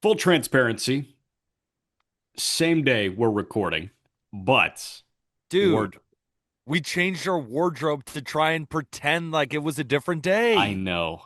Full transparency, same day we're recording, but we're Dude, we changed our wardrobe to try and pretend like it was a different I day. know.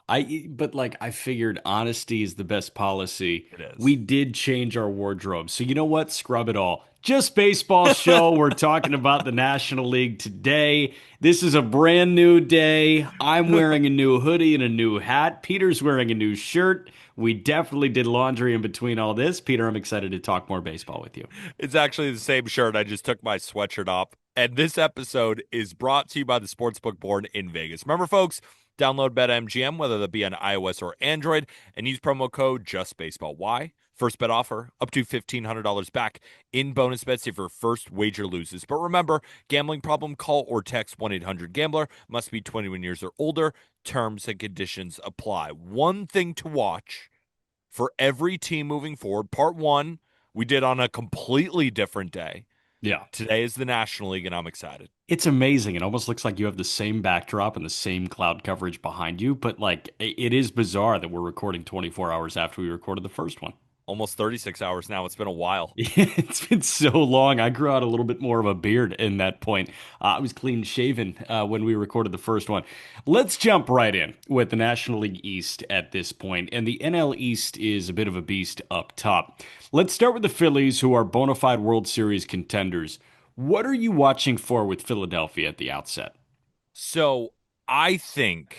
But like I figured honesty is the best policy. It We is. did change our wardrobe. So you know what? Scrub it all. Just baseball show. We're talking about the National League today. This is a brand new day. I'm wearing a new hoodie and a new hat. Peter's wearing a new shirt. We definitely did laundry in between all this. Peter, I'm excited to talk more baseball with you. It's actually the same shirt. I just took my sweatshirt off. And this episode is brought to you by the Sportsbook Board in Vegas. Remember, folks, download BetMGM, whether that be on iOS or Android, and use promo code JUSTBASEBALL. Why? First bet offer up to $1,500 back in bonus bets if your first wager loses. But remember, gambling problem, call or text 1-800-GAMBLER. Must be 21 years or older. Terms and conditions apply. One thing to watch for every team moving forward. Part one, we did on a completely different day. Yeah. Today is the National League, and I'm excited. It's amazing. It almost looks like you have the same backdrop and the same cloud coverage behind you, but like it is bizarre that we're recording 24 hours after we recorded the first one. Almost 36 hours now. It's been a while. It's been so long. I grew out a little bit more of a beard in that point. I was clean shaven when we recorded the first one. Let's jump right in with the National League East at this point, and the NL East is a bit of a beast up top. Let's start with the Phillies, who are bona fide World Series contenders. What are you watching for with Philadelphia at the outset? So I think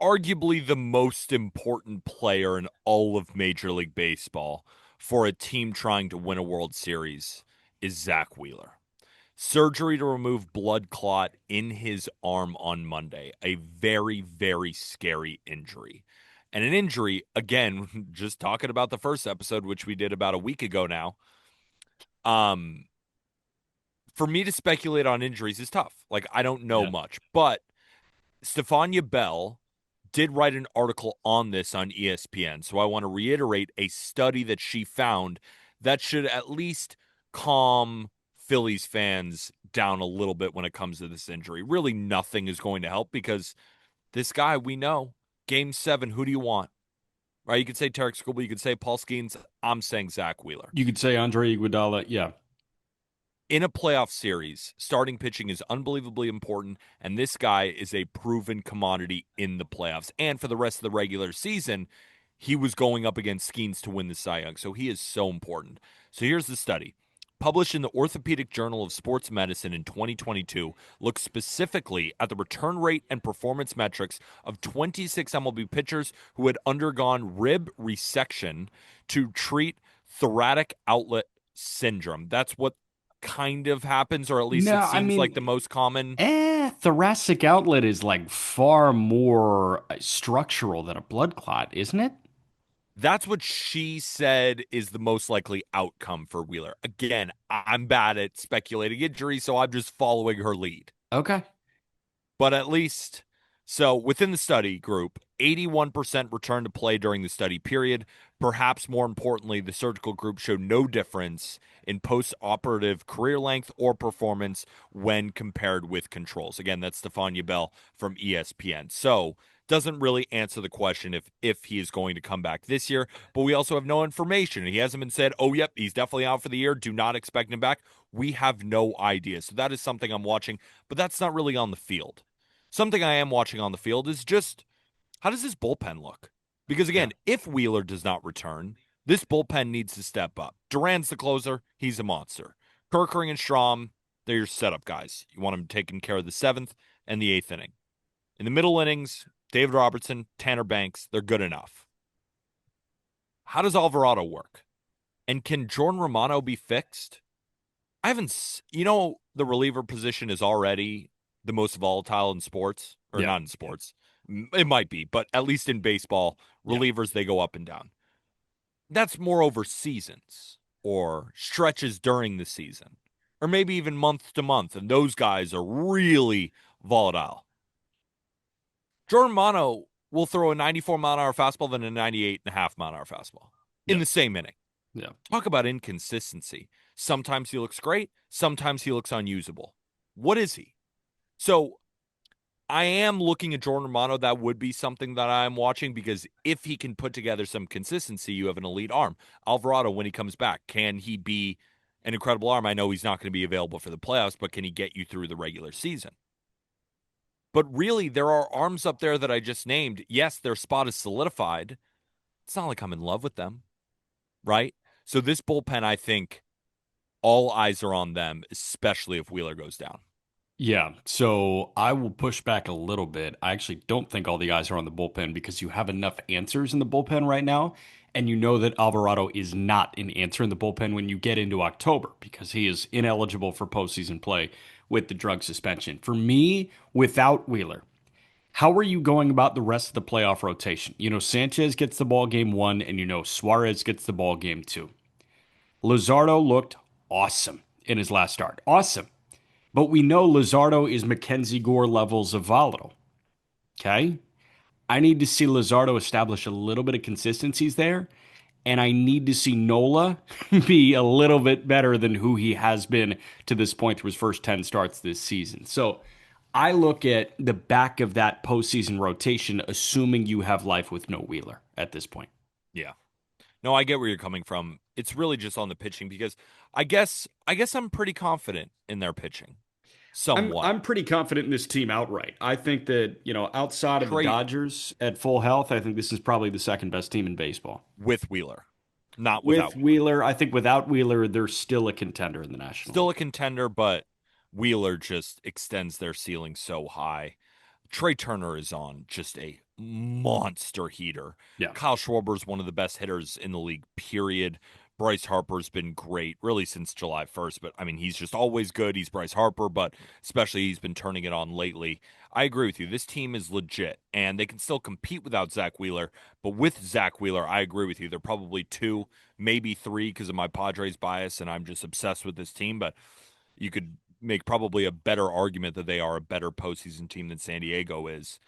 arguably the most important player in all of Major League Baseball for a team trying to win a World Series is Zach Wheeler. Surgery to remove blood clot in his arm on Monday. A very, very scary injury. And an injury, again, just talking about the first episode, which we did about a week ago now. Um, for me to speculate on injuries is tough. Like, I don't know Yeah. much. But Stefania Bell did write an article on this on ESPN. So I want to reiterate a study that she found that should at least calm Phillies fans down a little bit when it comes to this injury. Really, nothing is going to help because this guy, we know, game seven, who do you want? Right? You could say Tarek Skubal, you could say Paul Skeens. I'm saying Zach Wheeler. You could say Andre Iguodala. Yeah. In a playoff series, starting pitching is unbelievably important, and this guy is a proven commodity in the playoffs. And for the rest of the regular season, he was going up against Skeens to win the Cy Young, so he is so important. So here's the study. Published in the Orthopedic Journal of Sports Medicine in 2022, looks specifically at the return rate and performance metrics of 26 MLB pitchers who had undergone rib resection to treat thoracic outlet syndrome. That's what kind of happens, or at least No, it I seems like the mean, most common. thoracic outlet is like far more structural than a blood clot, isn't it? That's what she said is the most likely outcome for Wheeler. Again, I'm bad at speculating injuries, so I'm just following her lead. Okay. But at least, so within the study group, 81% returned to play during the study period. Perhaps more importantly, the surgical group showed no difference in post-operative career length or performance when compared with controls. Again, that's Stefania Bell from ESPN. So doesn't really answer the question if he is going to come back this year, but we also have no information. He hasn't been said, oh, yep, he's definitely out for the year. Do not expect him back. We have no idea. So that is something I'm watching, but that's not really on the field. Something I am watching on the field is just how does this bullpen look? Because Yeah. again, if Wheeler does not return, this bullpen needs to step up. Duran's the closer. He's a monster. Kerkering and Strom, they're your setup guys. You want them taking care of the seventh and the eighth inning. In the middle innings, David Robertson, Tanner Banks, they're good enough. How does Alvarado work? And can Jordan Romano be fixed? I haven't, the reliever position is already the most volatile in sports, or Yeah. not in sports. It might be, but at least in baseball, Yeah. relievers, they go up and down. That's more over seasons or stretches during the season, or maybe even month to month. And those guys are really volatile. Jordan Mono will throw a 94-mile-an-hour fastball than a 98.5-mile-an-hour fastball in Yeah. the same inning. Yeah. Talk about inconsistency. Sometimes he looks great. Sometimes he looks unusable. What is he? So I am looking at Jordan Romano. That would be something that I'm watching because if he can put together some consistency, you have an elite arm. Alvarado, when he comes back, can he be an incredible arm? I know he's not going to be available for the playoffs, but can he get you through the regular season? But really, there are arms up there that I just named. Yes, their spot is solidified. It's not like I'm in love with them, right? So this bullpen, I think all eyes are on them, especially if Wheeler goes down. Yeah, so I will push back a little bit. I actually don't think all the eyes are on the bullpen because you have enough answers in the bullpen right now. And you know that Alvarado is not an answer in the bullpen when you get into October because he is ineligible for postseason play with the drug suspension. For me, without Wheeler, how are you going about the rest of the playoff rotation? You know, Sanchez gets the ball game one, and you know, Suarez gets the ball game two. Luzardo looked awesome in his last start. Awesome. But we know Luzardo is Mackenzie Gore levels of volatile. Okay. I need to see Luzardo establish a little bit of consistencies there. And I need to see Nola be a little bit better than who he has been to this point through his first 10 starts this season. So I look at the back of that postseason rotation, assuming you have life with no Wheeler at this point. Yeah. No, I get where you're coming from. It's really just on the pitching because I guess I'm pretty confident in their pitching. I'm Somewhat. I'm pretty confident in this team outright. I think that, you know, outside of the Trey Dodgers at full health, I think this is probably the second best team in baseball. with Wheeler, not With without Wheeler. Wheeler, I think without Wheeler, they're still a contender in the National Still a League. contender, but Wheeler just extends their ceiling so high. Trey Turner is on just a monster heater. Yeah. Kyle Schwarber's one of the best hitters in the league, period. Bryce Harper's been great, really, since July 1st. But I mean, he's just always good. He's Bryce Harper, but especially he's been turning it on lately. I agree with you. This team is legit, and they can still compete without Zach Wheeler. But with Zach Wheeler, I agree with you. They're probably two, maybe three because of my Padres bias, and I'm just obsessed with this team. But you could make probably a better argument that they are a better postseason team than San Diego is.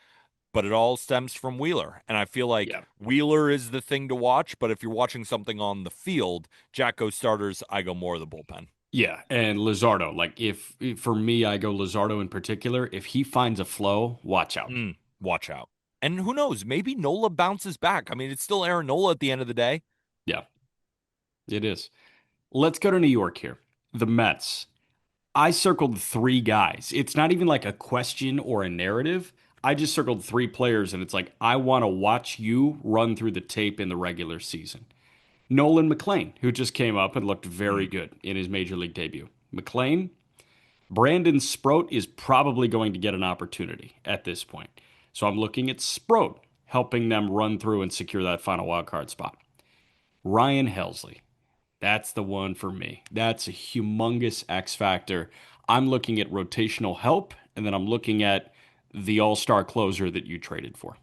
But it all stems from Wheeler. And I feel like Yeah. Wheeler is the thing to watch. But if you're watching something on the field, Jack goes starters, I go more of the bullpen. Yeah. And Luzardo, like if for me, I go Luzardo in particular, if he finds a flow, watch out. Watch out. And who knows? Maybe Nola bounces back. I mean, it's still Aaron Nola at the end of the day. Yeah, it is. Let's go to New York here. The Mets. I circled three guys. It's not even like a question or a narrative. I just circled three players, and it's like, I want to watch you run through the tape in the regular season. Nolan McLean, who just came up and looked very Mm. good in his major league debut. McLean, Brandon Sproat is probably going to get an opportunity at this point. So I'm looking at Sproat helping them run through and secure that final wild card spot. Ryan Helsley, that's the one for me. That's a humongous X factor. I'm looking at rotational help, and then I'm looking at the all-star closer that you traded for.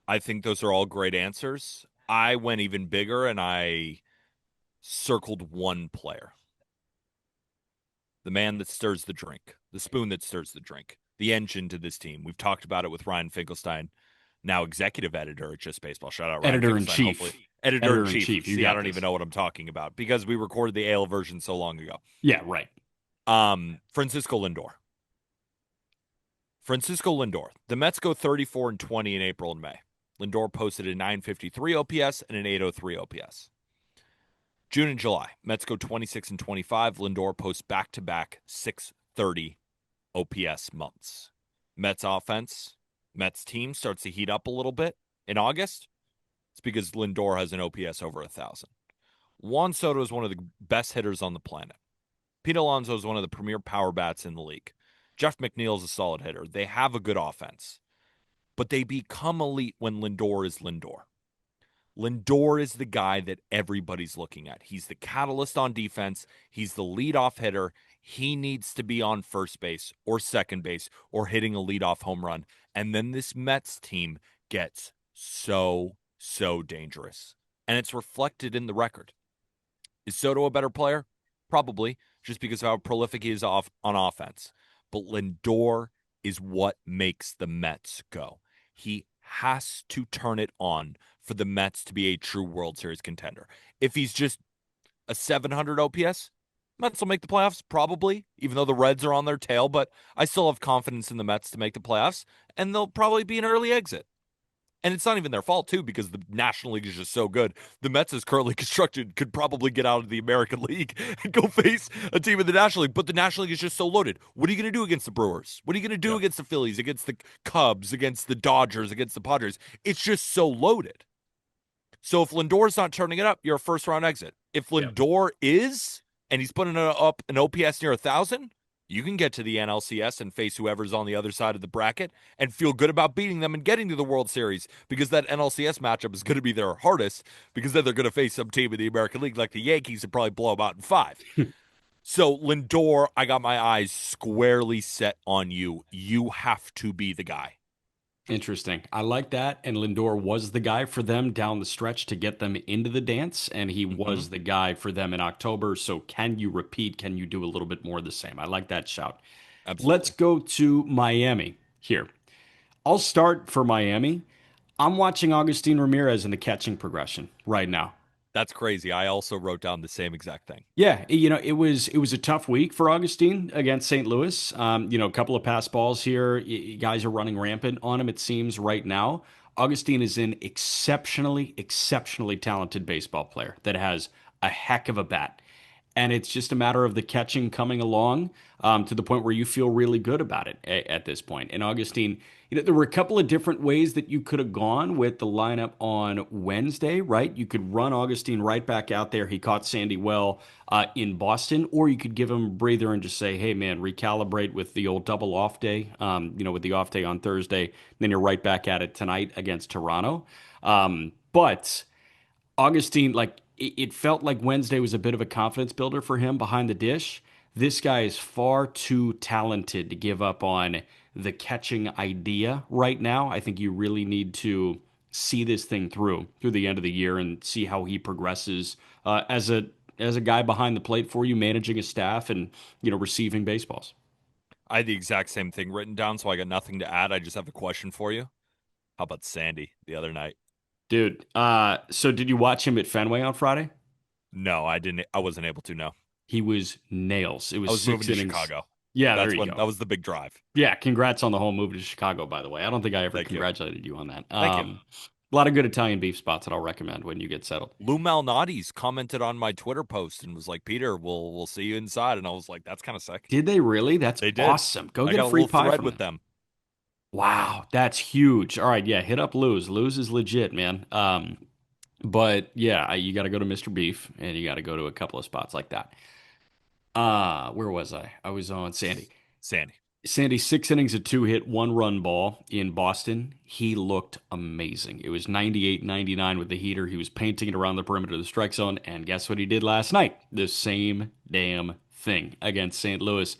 I think those are all great answers. I went even bigger and I circled one player. The man that stirs the drink, the spoon that stirs the drink, the engine to this team. We've talked about it with Ryan Finkelstein, now executive editor at Just Baseball. Shout out Ryan Editor in Finkelstein. Hopefully, chief. editor in Editor in chief. chief, you See, I got don't even this. know what I'm talking about because we recorded the AL version so long ago. Yeah, right. Francisco Lindor. Francisco Lindor. The Mets go 34-20 in April and May. Lindor posted a 953 OPS and an 803 OPS. June and July, Mets go 26-25. Lindor posts back-to-back 630 OPS months. Mets offense, Mets team starts to heat up a little bit in August. It's because Lindor has an OPS over 1,000. Juan Soto is one of the best hitters on the planet. Pete Alonso is one of the premier power bats in the league. Jeff McNeil is a solid hitter. They have a good offense, but they become elite when Lindor is Lindor. Lindor is the guy that everybody's looking at. He's the catalyst on defense. He's the leadoff hitter. He needs to be on first base or second base or hitting a leadoff home run. And then this Mets team gets so dangerous. And it's reflected in the record. Is Soto a better player? Probably, just because of how prolific he is off on offense. But Lindor is what makes the Mets go. He has to turn it on for the Mets to be a true World Series contender. If he's just a 700 OPS, Mets will make the playoffs, probably, even though the Reds are on their tail, but I still have confidence in the Mets to make the playoffs, and they'll probably be an early exit. And it's not even their fault, too, because the National League is just so good. The Mets, as currently constructed, could probably get out of the American League and go face a team in the National League. But the National League is just so loaded. What are you going to do against the Brewers? What are you going to do Yeah. against the Phillies, against the Cubs, against the Dodgers, against the Padres? It's just so loaded. So if Lindor's not turning it up, you're a first round exit. If Yeah. Lindor is, and he's putting up an OPS near 1,000, you can get to the NLCS and face whoever's on the other side of the bracket and feel good about beating them and getting to the World Series because that NLCS matchup is going to be their hardest because then they're going to face some team in the American League like the Yankees and probably blow them out in five. So Lindor, I got my eyes squarely set on you. You have to be the guy. Interesting. I like that. And Lindor was the guy for them down the stretch to get them into the dance. And he Mm-hmm. was the guy for them in October. So can you repeat? Can you do a little bit more of the same? I like that shout. Let's Absolutely. go to Miami here. I'll start for Miami. I'm watching Augustin Ramirez in the catching progression right now. That's crazy. I also wrote down the same exact thing. Yeah, it was a tough week for Augustine against St. Louis. A couple of pass balls here. Guys are running rampant on him, it seems, right now. Augustine is an exceptionally, exceptionally talented baseball player that has a heck of a bat. And it's just a matter of the catching coming along to the point where you feel really good about it at this point. And Augustine, there were a couple of different ways that you could have gone with the lineup on Wednesday, right? You could run Augustine right back out there. He caught Sandy well in Boston, or you could give him a breather and just say, hey, man, recalibrate with the old double off day, with the off day on Thursday. Then you're right back at it tonight against Toronto. But Augustine, like it felt like Wednesday was a bit of a confidence builder for him behind the dish. This guy is far too talented to give up on the catching idea right now. I think you really need to see this thing through the end of the year and see how he progresses as a guy behind the plate for you, managing a staff and receiving baseballs. I had the exact same thing written down, so I got nothing to add. I just have a question for you. How about Sandy the other night? Dude, so did you watch him at Fenway on Friday? No, I didn't. I wasn't able to. No, He was nails. It I was was six moving to innings. Chicago. Yeah, there That's you when go. that was the big drive. Yeah, congrats on the whole move to Chicago, by the way. I don't think I ever Thank you. congratulated you on that. Thank you. A lot of good Italian beef spots that I'll recommend when you get settled. Lou Malnati's commented on my Twitter post and was like, "Peter, we'll see you inside." And I was like, "That's kind of sick." Did they really? That's They did. awesome. Go I get got a a free little pie thread from with them. them. Wow, that's huge. All right, yeah, hit up Lou's. Lou's is legit, man. But yeah, you got to go to Mr. Beef and you got to go to a couple of spots like that. Where was I? I was on Sandy. Sandy. Sandy, 6 innings, a two-hit, one-run ball in Boston. He looked amazing. It was 98-99 with the heater. He was painting it around the perimeter of the strike zone. And guess what he did last night? The same damn thing against St. Louis.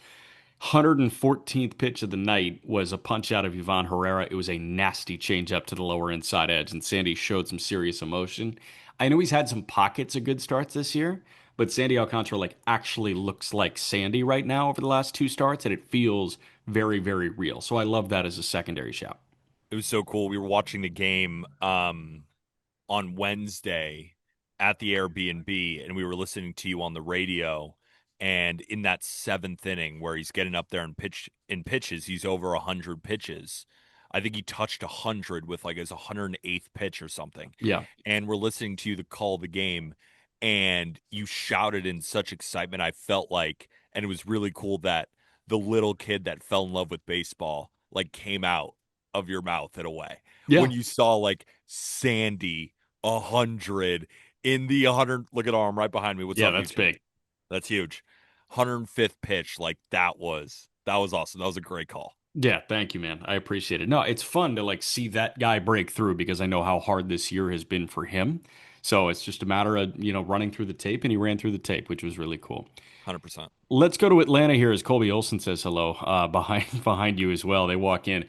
114th pitch of the night was a punch out of Ivan Herrera. It was a nasty changeup to the lower inside edge, and Sandy showed some serious emotion. I know he's had some pockets of good starts this year, but Sandy Alcantara like actually looks like Sandy right now over the last two starts, and it feels very, very real. So I love that as a secondary shout. It was so cool. We were watching the game on Wednesday at the Airbnb, and we were listening to you on the radio. And in that seventh inning, where he's getting up there and pitches, he's over 100 pitches. I think he touched 100 with like his 108th pitch or something. Yeah. And we're listening to you to call the game, and you shouted in such excitement. I felt like, and it was really cool that the little kid that fell in love with baseball like came out of your mouth in a way Yeah. when you saw like Sandy 100 in the 100. Look at arm right behind me. What's Yeah, up, that's YouTube? big. That's huge. 105th pitch. Like that was awesome. That was a great call. Yeah, thank you, man. I appreciate it. No, it's fun to like see that guy break through because I know how hard this year has been for him. So it's just a matter of, running through the tape, and he ran through the tape, which was really cool. 100%. Let's go to Atlanta here as Colby Olson says hello behind you as well. They walk in.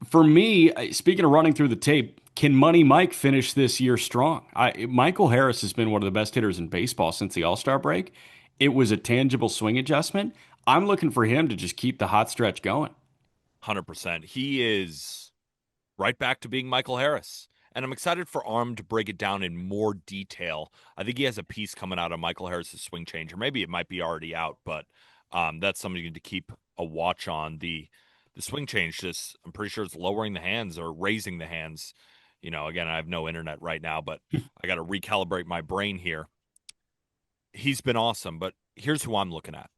For me, speaking of running through the tape, can Money Mike finish this year strong? Michael Harris has been one of the best hitters in baseball since the All-Star break. It was a tangible swing adjustment. I'm looking for him to just keep the hot stretch going. 100%. He is right back to being Michael Harris. And I'm excited for Arm to break it down in more detail. I think he has a piece coming out of Michael Harris's swing change, or maybe it might be already out, but that's something to keep a watch on. The swing change, just I'm pretty sure it's lowering the hands or raising the hands. Again, I have no internet right now, but I got to recalibrate my brain here. He's been awesome, but here's who I'm looking at.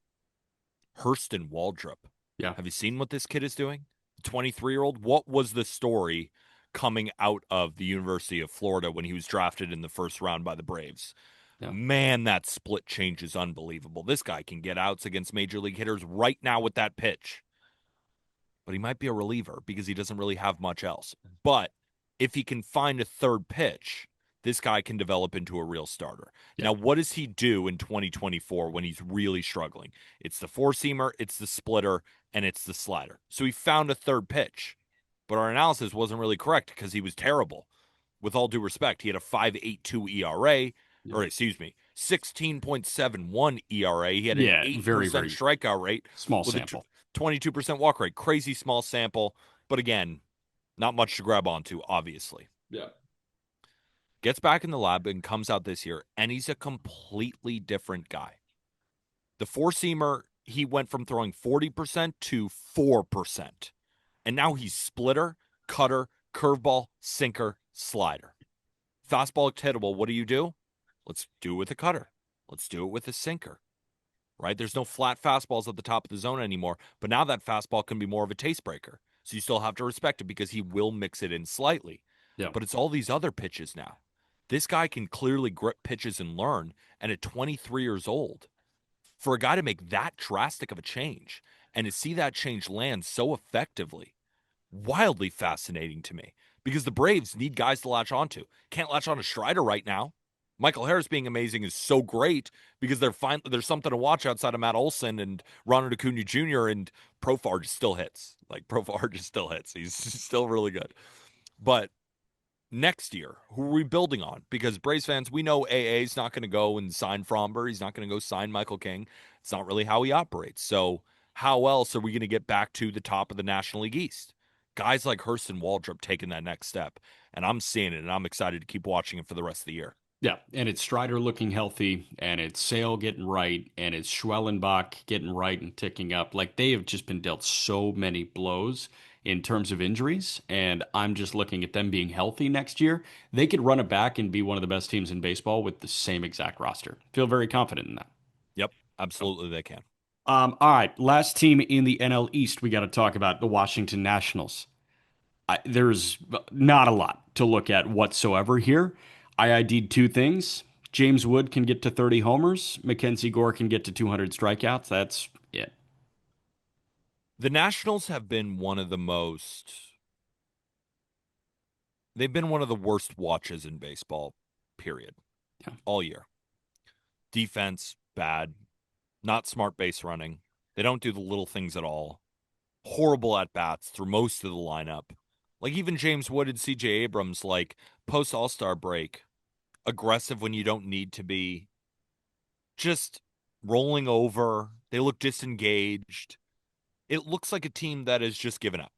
Hurston Waldrop. Yeah. Have you seen what this kid is doing? 23-year-old. What was the story coming out of the University of Florida when he was drafted in the first round by the Braves? Yeah. Man, that split change is unbelievable. This guy can get outs against major league hitters right now with that pitch, but he might be a reliever because he doesn't really have much else. But if he can find a third pitch, this guy can develop into a real starter. Yeah. Now, what does he do in 2024 when he's really struggling? It's the four seamer, it's the splitter, and it's the slider. So he found a third pitch, but our analysis wasn't really correct because he was terrible. With all due respect, he had a 5.82 ERA, Yeah. or excuse me, 16.71 ERA. He had an Yeah. Very, 8% very strikeout rate small with a sample. 22% walk rate. Crazy small sample, but again, not much to grab onto, obviously. Yeah. Gets back in the lab and comes out this year, and he's a completely different guy. The four seamer, he went from throwing 40% to 4%. And now he's splitter, cutter, curveball, sinker, slider. Fastball hittable. What do? Let's do it with a cutter. Let's do it with a sinker. Right? There's no flat fastballs at the top of the zone anymore, but now that fastball can be more of a taste breaker. So you still have to respect it because he will mix it in slightly. Yeah. But it's all these other pitches now. This guy can clearly grip pitches and learn. And at 23 years old, for a guy to make that drastic of a change and to see that change land so effectively, wildly fascinating to me because the Braves need guys to latch onto. Can't latch on to Strider right now. Michael Harris being amazing is so great because there's something to watch outside of Matt Olson and Ronald Acuna Jr. and Profar just still hits. Like Profar just still hits. He's still really good. But next year, who are we building on? Because Braves fans, we know AA is not going to go and sign Fromber. He's not going to go sign Michael King. It's not really how he operates. So how else are we going to get back to the top of the National League East? Guys like Hurston Waldrop taking that next step. And I'm seeing it, and I'm excited to keep watching it for the rest of the year. Yeah, and it's Strider looking healthy, and it's Sale getting right, and it's Schwellenbach getting right and ticking up. Like they have just been dealt so many blows in terms of injuries, and I'm just looking at them being healthy next year. They could run it back and be one of the best teams in baseball with the same exact roster. Feel very confident in that. Yep, absolutely they can. All right, last team in the NL East we got to talk about the Washington Nationals. There's not a lot to look at whatsoever here. I ID'd two things. James Wood can get to 30 homers. Mackenzie Gore can get to 200 strikeouts. That's it. The Nationals have been one of the most they've been one of the worst watches in baseball, period. Yeah. All year. Defense, bad. Not smart base running. They don't do the little things at all. Horrible at bats through most of the lineup. Like even James Wood and CJ Abrams, like post All-Star break, aggressive when you don't need to be, just rolling over. They look disengaged. It looks like a team that has just given up.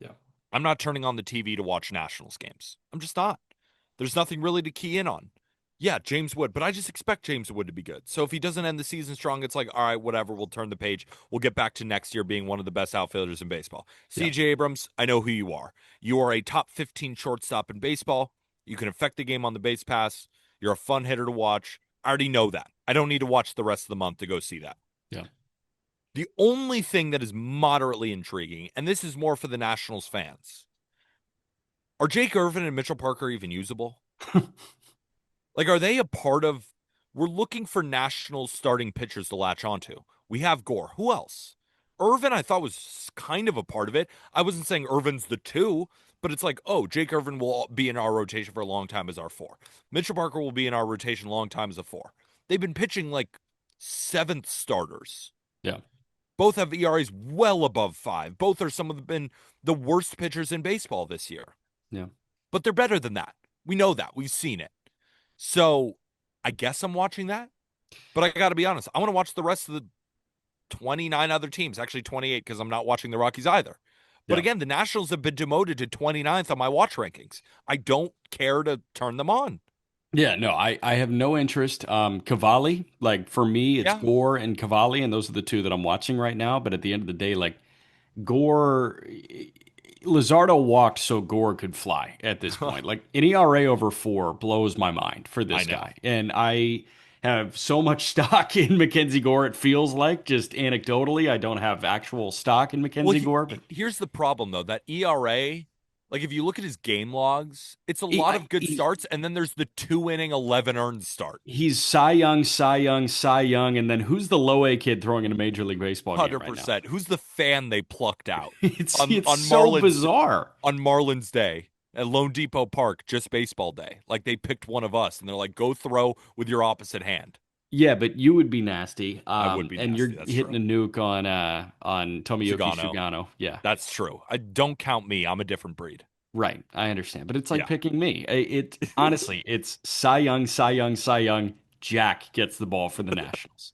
Yeah. I'm not turning on the TV to watch Nationals games. I'm just not. There's nothing really to key in on. Yeah, James Wood, but I just expect James Wood to be good. So if he doesn't end the season strong, it's like, all right, whatever, we'll turn the page. We'll get back to next year being one of the best outfielders in baseball. Yeah. CJ Abrams, I know who you are. You are a top 15 shortstop in baseball. You can affect the game on the base pass. You're a fun hitter to watch. I already know that. I don't need to watch the rest of the month to go see that. Yeah. The only thing that is moderately intriguing, and this is more for the Nationals fans, are Jake Irvin and Mitchell Parker even usable? Like, are they a part of? We're looking for Nationals starting pitchers to latch onto. We have Gore. Who else? Irvin, I thought was kind of a part of it. I wasn't saying Irvin's the two, but it's like, oh, Jake Irvin will be in our rotation for a long time as our four. Mitchell Parker will be in our rotation a long time as a four. They've been pitching like seventh starters. Yeah. Both have ERAs well above 5. Both are some of been the worst pitchers in baseball this year. Yeah. But they're better than that. We know that. We've seen it. So I guess I'm watching that. But I got to be honest. I want to watch the rest of the 29 other teams. Actually, 28 because I'm not watching the Rockies either. But Yeah. again, the Nationals have been demoted to 29th on my watch rankings. I don't care to turn them on. Yeah, no, I have no interest. Cavalli, like for me, it's Yeah. Gore and Cavalli, and those are the two that I'm watching right now. But at the end of the day, like Gore, Luzardo walked so Gore could fly at this point. Like an ERA over 4 blows my mind for I this know. guy. And I have so much stock in Mackenzie Gore, it feels like, just anecdotally. I don't have actual stock in Well, Mackenzie Gore, but here's the problem though. That ERA, like if you look at his game logs, it's a lot of good he's starts, and then there's the 2 inning, 11 earned start. he's Cy Young, Cy Young, Cy Young, and then who's the low A kid throwing in a Major League Baseball game right now? 100%. Who's the fan they plucked out It's on so Marlins bizarre. Day at Lone Depot Park, just baseball day? Like they picked one of us, and they're like, "Go throw with your opposite hand." Yeah, but you would be nasty. I would be And you're nasty. That's hitting true. a nuke on Tomoyoki Sugano. Sugano. Yeah, That's true. I don't count me. I'm a different breed. right. I understand, but it's like Yeah. picking me. It honestly, it's Cy Young, Cy Young, Cy Young. Jack gets the ball for the Nationals.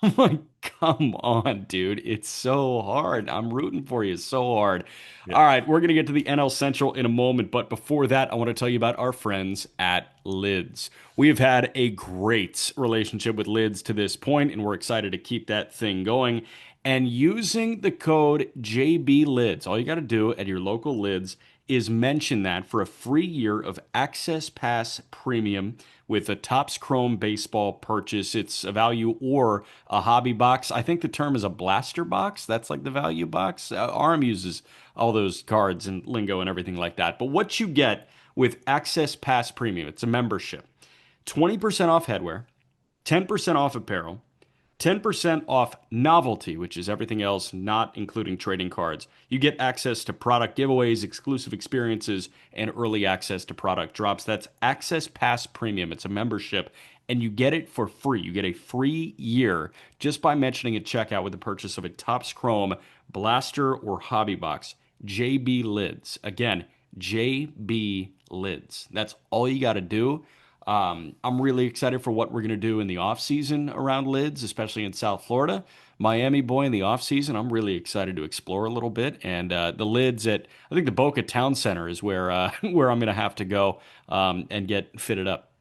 I'm like, come on, dude. It's so hard. I'm rooting for you so hard. Yeah. All right, we're going to get to the NL Central in a moment, but before that, I want to tell you about our friends at Lids. We have had a great relationship with Lids to this point, and we're excited to keep that thing going. And using the code JBLids, all you got to do at your local Lids is mention that for a free year of Access Pass Premium with a Topps Chrome baseball purchase. It's a value or a hobby box. I think the term is a blaster box. That's like the value box. ARM uses all those cards and lingo and everything like that. But what you get with Access Pass Premium, it's a membership. 20% off headwear, 10% off apparel, 10% off novelty, which is everything else, not including trading cards. You get access to product giveaways, exclusive experiences, and early access to product drops. That's Access Pass Premium. It's a membership, and you get it for free. You get a free year just by mentioning at checkout with the purchase of a Topps Chrome Blaster or Hobby Box. JB Lids. Again, JB Lids. That's all you got to do. I'm really excited for what we're going to do in the off season around Lids, especially in South Florida. Miami boy in the off season, I'm really excited to explore a little bit. And the Lids at I think the Boca Town Center is where where I'm going to have to go and get fitted up.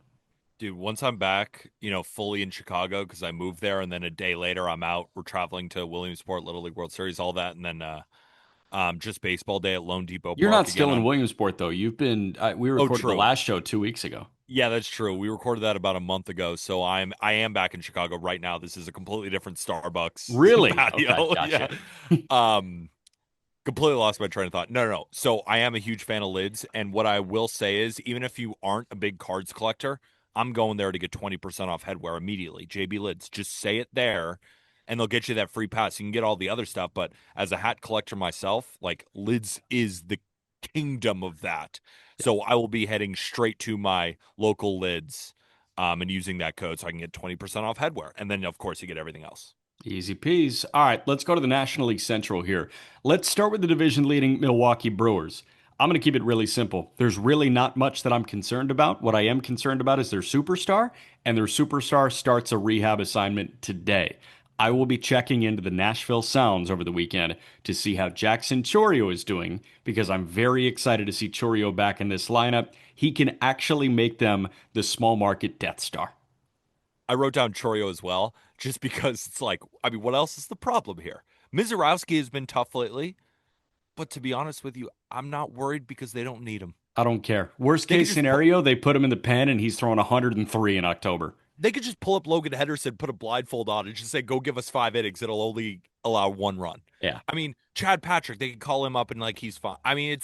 Dude, once I'm back, fully in Chicago because I moved there, and then a day later I'm out. We're traveling to Williamsport, Little League World Series, all that, and then just baseball day at Lone Depot You're Park not again still in on. Williamsport though. You've been we Oh, recorded the true. last show 2 weeks ago. Yeah, that's true. We recorded that about a month ago, so I am back in Chicago right now. This is a completely different Starbucks Really? Okay, patio. Yeah. gotcha. Um, Completely lost my train of thought. No, no, no. So I am a huge fan of Lids, and what I will say is, even if you aren't a big cards collector, I'm going there to get 20% off headwear immediately. JB Lids. Just say it there, and they'll get you that free pass. You can get all the other stuff, but as a hat collector myself, like Lids is the kingdom of that. So I will be heading straight to my local Lids, and using that code so I can get 20% off headwear. And then of course you get everything else. Easy peas. All right, let's go to the National League Central here. Let's start with the division leading Milwaukee Brewers. I'm going to keep it really simple. There's really not much that I'm concerned about. What I am concerned about is their superstar, and their superstar starts a rehab assignment today. I will be checking into the Nashville Sounds over the weekend to see how Jackson Chorio is doing because I'm very excited to see Chorio back in this lineup. He can actually make them the small market Death Star. I wrote down Chorio as well, just because it's like, I mean, what else is the problem here? Mizorowski has been tough lately, but to be honest with you, I'm not worried because they don't need him. I don't care. Worst They could case just put scenario, they put him in the pen and he's throwing 103 in October. they could just pull up Logan Henderson, put a blindfold on, and just say, "Go give us 5 innings." It'll only allow one run. Yeah. I mean, Chad Patrick, they could call him up and like he's fine. I mean,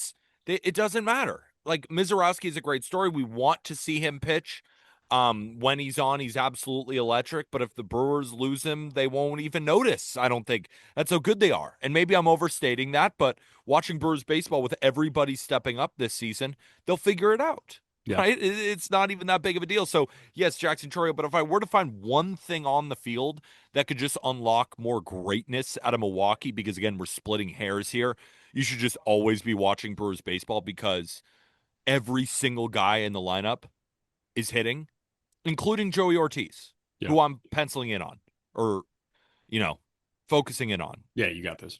it doesn't matter. Like Mizorowski is a great story. We want to see him pitch. When he's on, he's absolutely electric. But if the Brewers lose him, they won't even notice. I don't think that's how good they are. And maybe I'm overstating that, but watching Brewers baseball with everybody stepping up this season, they'll figure it out. Yeah. Right? It's not even that big of a deal. So, yes, Jackson Chorio, but if I were to find one thing on the field that could just unlock more greatness out of Milwaukee, because again, we're splitting hairs here, you should just always be watching Brewers baseball because every single guy in the lineup is hitting, including Joey Ortiz, Yeah. who I'm penciling in on or, you know, focusing in on. Yeah, you got this.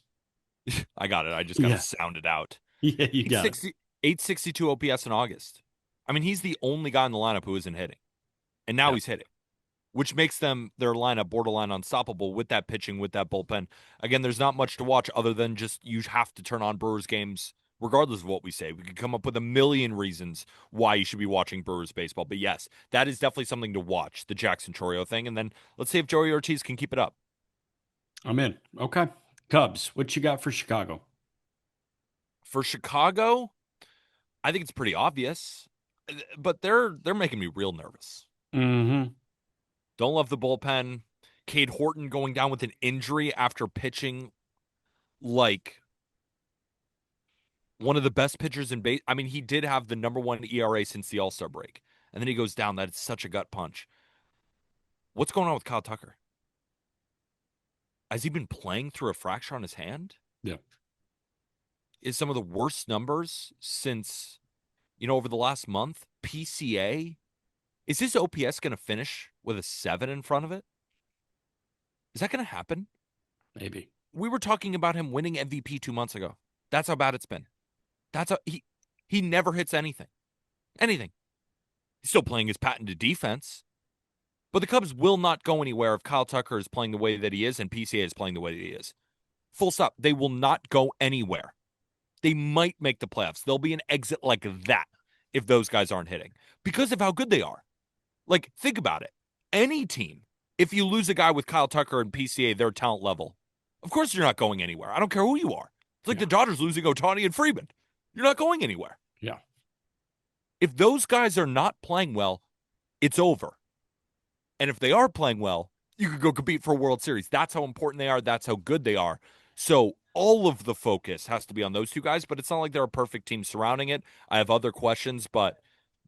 I got it. I just got to Yeah. sound it out. Yeah, you got it. 860, 862 OPS in August. I mean, he's the only guy in the lineup who isn't hitting, and now Yeah. he's hitting, which makes their lineup borderline unstoppable with that pitching, with that bullpen. Again, there's not much to watch other than just you have to turn on Brewers games regardless of what we say. We could come up with a million reasons why you should be watching Brewers baseball. But yes, that is definitely something to watch, the Jackson Chorio thing. And then let's see if Joey Ortiz can keep it up. I'm in. Okay. Cubs, what you got for Chicago? For Chicago, I think it's pretty obvious, but they're making me real nervous. Hmm. Don't love the bullpen. Cade Horton going down with an injury after pitching like one of the best pitchers in base. I mean, he did have the number one ERA since the All Star break, and then he goes down. That is such a gut punch. What's going on with Kyle Tucker? Has he been playing through a fracture on his hand? Yeah, Is some of the worst numbers since over the last month? PCA. Is his OPS going to finish with a 7 in front of it? Is that going to happen? maybe. We were talking about him winning MVP 2 months ago. That's how bad it's been. That's how he never hits anything. Anything. He's still playing his patented defense. But the Cubs will not go anywhere if Kyle Tucker is playing the way that he is and PCA is playing the way that he is. Full stop. They will not go anywhere. They might make the playoffs. There'll be an exit like that if those guys aren't hitting because of how good they are. Like, think about it. Any team, if you lose a guy with Kyle Tucker and PCA, their talent level, of course you're not going anywhere. I don't care who you are. It's like Yeah, the Dodgers losing Ohtani and Freeman. You're not going anywhere. yeah, If those guys are not playing well, it's over. And if they are playing well, you could go compete for a World Series. That's how important they are. That's how good they are. So all of the focus has to be on those two guys, but it's not like they're a perfect team surrounding it. I have other questions, but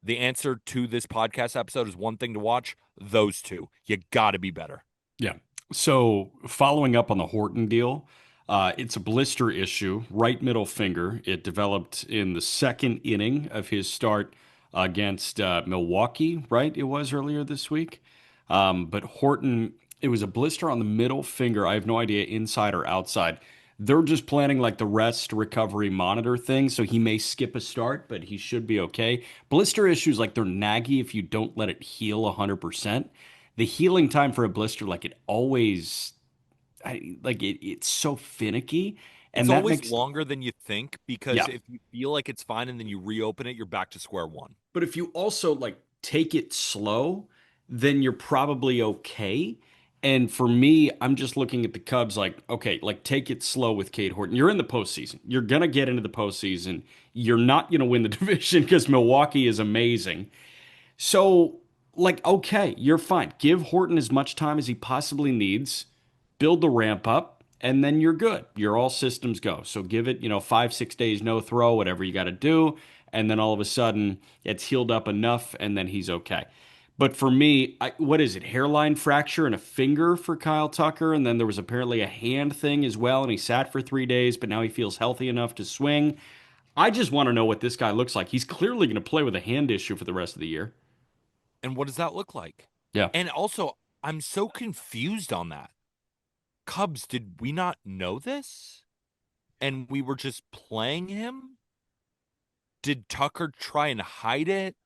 the answer to this podcast episode is one thing to watch. Those two. You got to be better. yeah. So following up on the Horton deal, it's a blister issue, right middle finger. It developed in the second inning of his start against Milwaukee, right? It was earlier this week. But Horton, it was a blister on the middle finger. I have no idea inside or outside. They're just planning like the rest recovery monitor thing, so he may skip a start, but he should be okay. Blister issues like they're naggy if you don't let it heal 100%. The healing time for a blister, like it always, it's so finicky, It's and that always makes, longer than you think because yeah. if you feel like it's fine and then you reopen it, you're back to square one. But if you also like take it slow, then you're probably okay. And for me, I'm just looking at the Cubs like, okay, like take it slow with Cade Horton. You're in the postseason. You're gonna get into the postseason. You're not gonna win the division because Milwaukee is amazing. So, like, okay, you're fine. Give Horton as much time as he possibly needs, build the ramp up, and then you're good. You're all systems go. So give it, 5, 6 days, no throw, whatever you got to do. And then all of a sudden it's healed up enough and then he's okay. But for me, what is it? Hairline fracture and a finger for Kyle Tucker. And then there was apparently a hand thing as well. And he sat for 3 days, but now he feels healthy enough to swing. I just want to know what this guy looks like. He's clearly going to play with a hand issue for the rest of the year. And what does that look like? Yeah. And also, I'm so confused on that. Cubs, did we not know this? And we were just playing him? Did Tucker try and hide it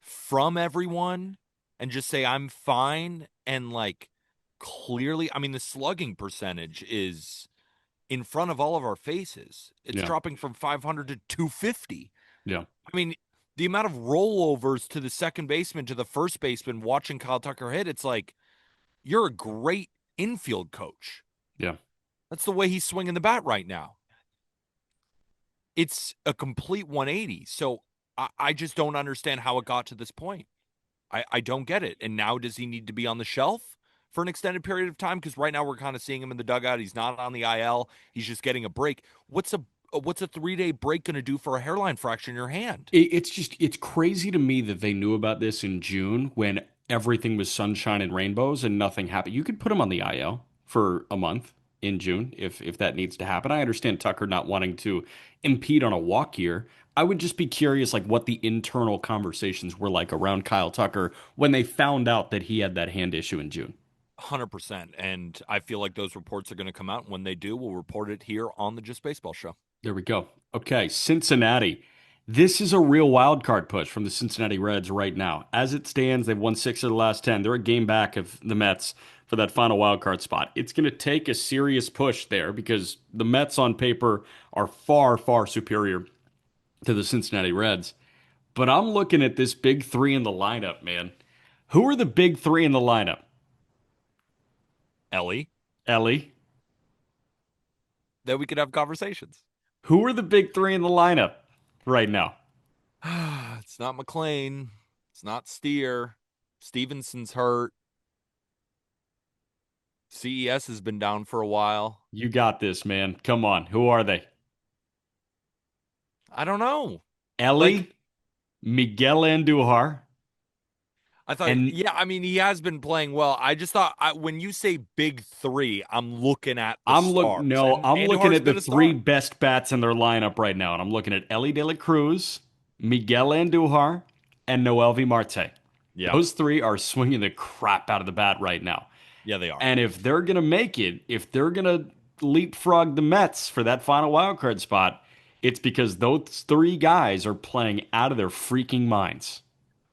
from everyone and just say, I'm fine? And like, clearly, I mean, the slugging percentage is in front of all of our faces. It's Yeah. dropping from 500 to 250. Yeah. I mean, the amount of rollovers to the second baseman, to the first baseman watching Kyle Tucker hit, it's like, you're a great infield coach. Yeah. That's the way he's swinging the bat right now. It's a complete 180. So I just don't understand how it got to this point. I don't get it. And now does he need to be on the shelf for an extended period of time? Because right now we're kind of seeing him in the dugout. He's not on the IL. He's just getting a break. What's a 3-day break going to do for a hairline fracture in your hand? It's crazy to me that they knew about this in June when everything was sunshine and rainbows and nothing happened. You could put him on the IL for a month in June if that needs to happen. I understand Tucker not wanting to impede on a walk year. I would just be curious like what the internal conversations were like around Kyle Tucker when they found out that he had that hand issue in June. 100%. And I feel like those reports are going to come out. And when they do, we'll report it here on the Just Baseball show. There we go. Okay, Cincinnati. This is a real wild card push from the Cincinnati Reds right now. As it stands, they've won 6 of the last 10. They're a game back of the Mets for that final wild card spot. It's going to take a serious push there because the Mets on paper are far, far superior to the Cincinnati Reds. But I'm looking at this big three in the lineup, man. Who are the big three in the lineup? Ellie, Ellie. that we could have conversations. Who are the big three in the lineup right now? It's not McLean. It's not Steer. Stevenson's hurt. CES has been down for a while. You got this, man. Come on. Who are they? I don't know. Like, Ellie, Miguel Andujar, I thought, and yeah, I mean, he has been playing well. I just thought when you say big three, I'm looking at the stars, and I'm looking Andujar's at the been a three star. best bats in their lineup right now, and I'm looking at Ellie De La Cruz, Miguel Andujar, and Noelvi Marte. Yeah, Those three are swinging the crap out of the bat right now. yeah, they are. And if they're gonna make it, if they're gonna leapfrog the Mets for that final wild card spot, it's because those three guys are playing out of their freaking minds.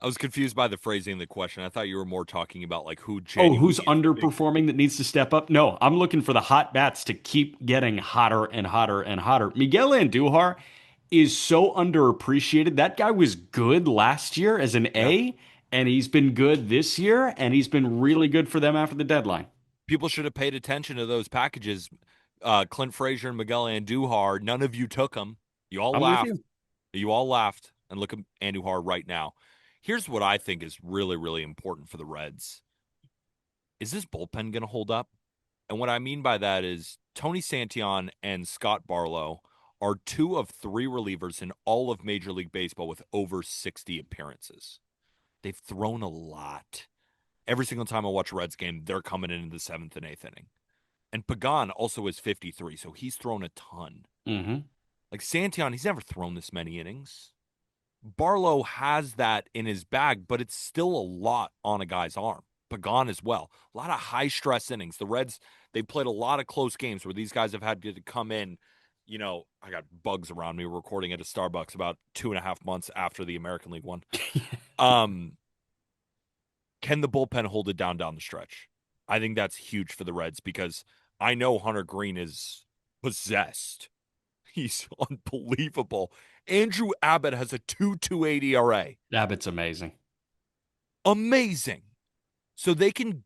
I was confused by the phrasing of the question. I thought you were more talking about like who Oh, who's genuinely is big. underperforming that needs to step up? No, I'm looking for the hot bats to keep getting hotter and hotter and hotter. Miguel Andujar is so underappreciated. That guy was good last year as an Yeah, A, and he's been good this year, and he's been really good for them after the deadline. people should have paid attention to those packages. Clint Frazier and Miguel Andujar. None of you took them. You all I'm with laughed. you. You all laughed. And look at Andujar right now. Here's what I think is really, really important for the Reds. Is this bullpen going to hold up? And what I mean by that is Tony Santillan and Scott Barlow are two of three relievers in all of Major League Baseball with over 60 appearances. They've thrown a lot. Every single time I watch a Reds game, they're coming in the seventh and eighth inning. And Pagan also is 53, so he's thrown a ton. Hmm. Like Santillan, he's never thrown this many innings. Barlow has that in his bag, but it's still a lot on a guy's arm. Pagan as well. A lot of high stress innings. The Reds, they played a lot of close games where these guys have had to come in. You know, I got bugs around me recording at a Starbucks about 2.5 months after the American League one. Um, can the bullpen hold it down the stretch? I think that's huge for the Reds because I know Hunter Green is possessed. He's unbelievable. Andrew Abbott has a 2.28 ERA. Abbott's amazing. Amazing. So they can,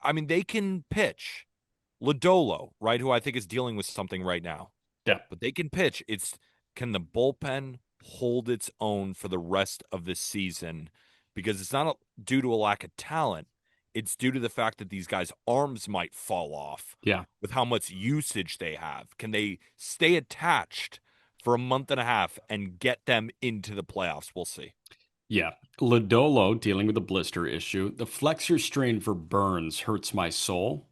I mean, they can pitch. Lodolo, right, who I think is dealing with something right now, Yeah. but they can pitch. It's can the bullpen hold its own for the rest of the season? Because it's not due to a lack of talent. It's due to the fact that these guys' arms might fall off Yeah. with how much usage they have. Can they stay attached for a month and a half and get them into the playoffs? We'll see. Yeah. Lodolo dealing with a blister issue. The flexor strain for Burns hurts my soul,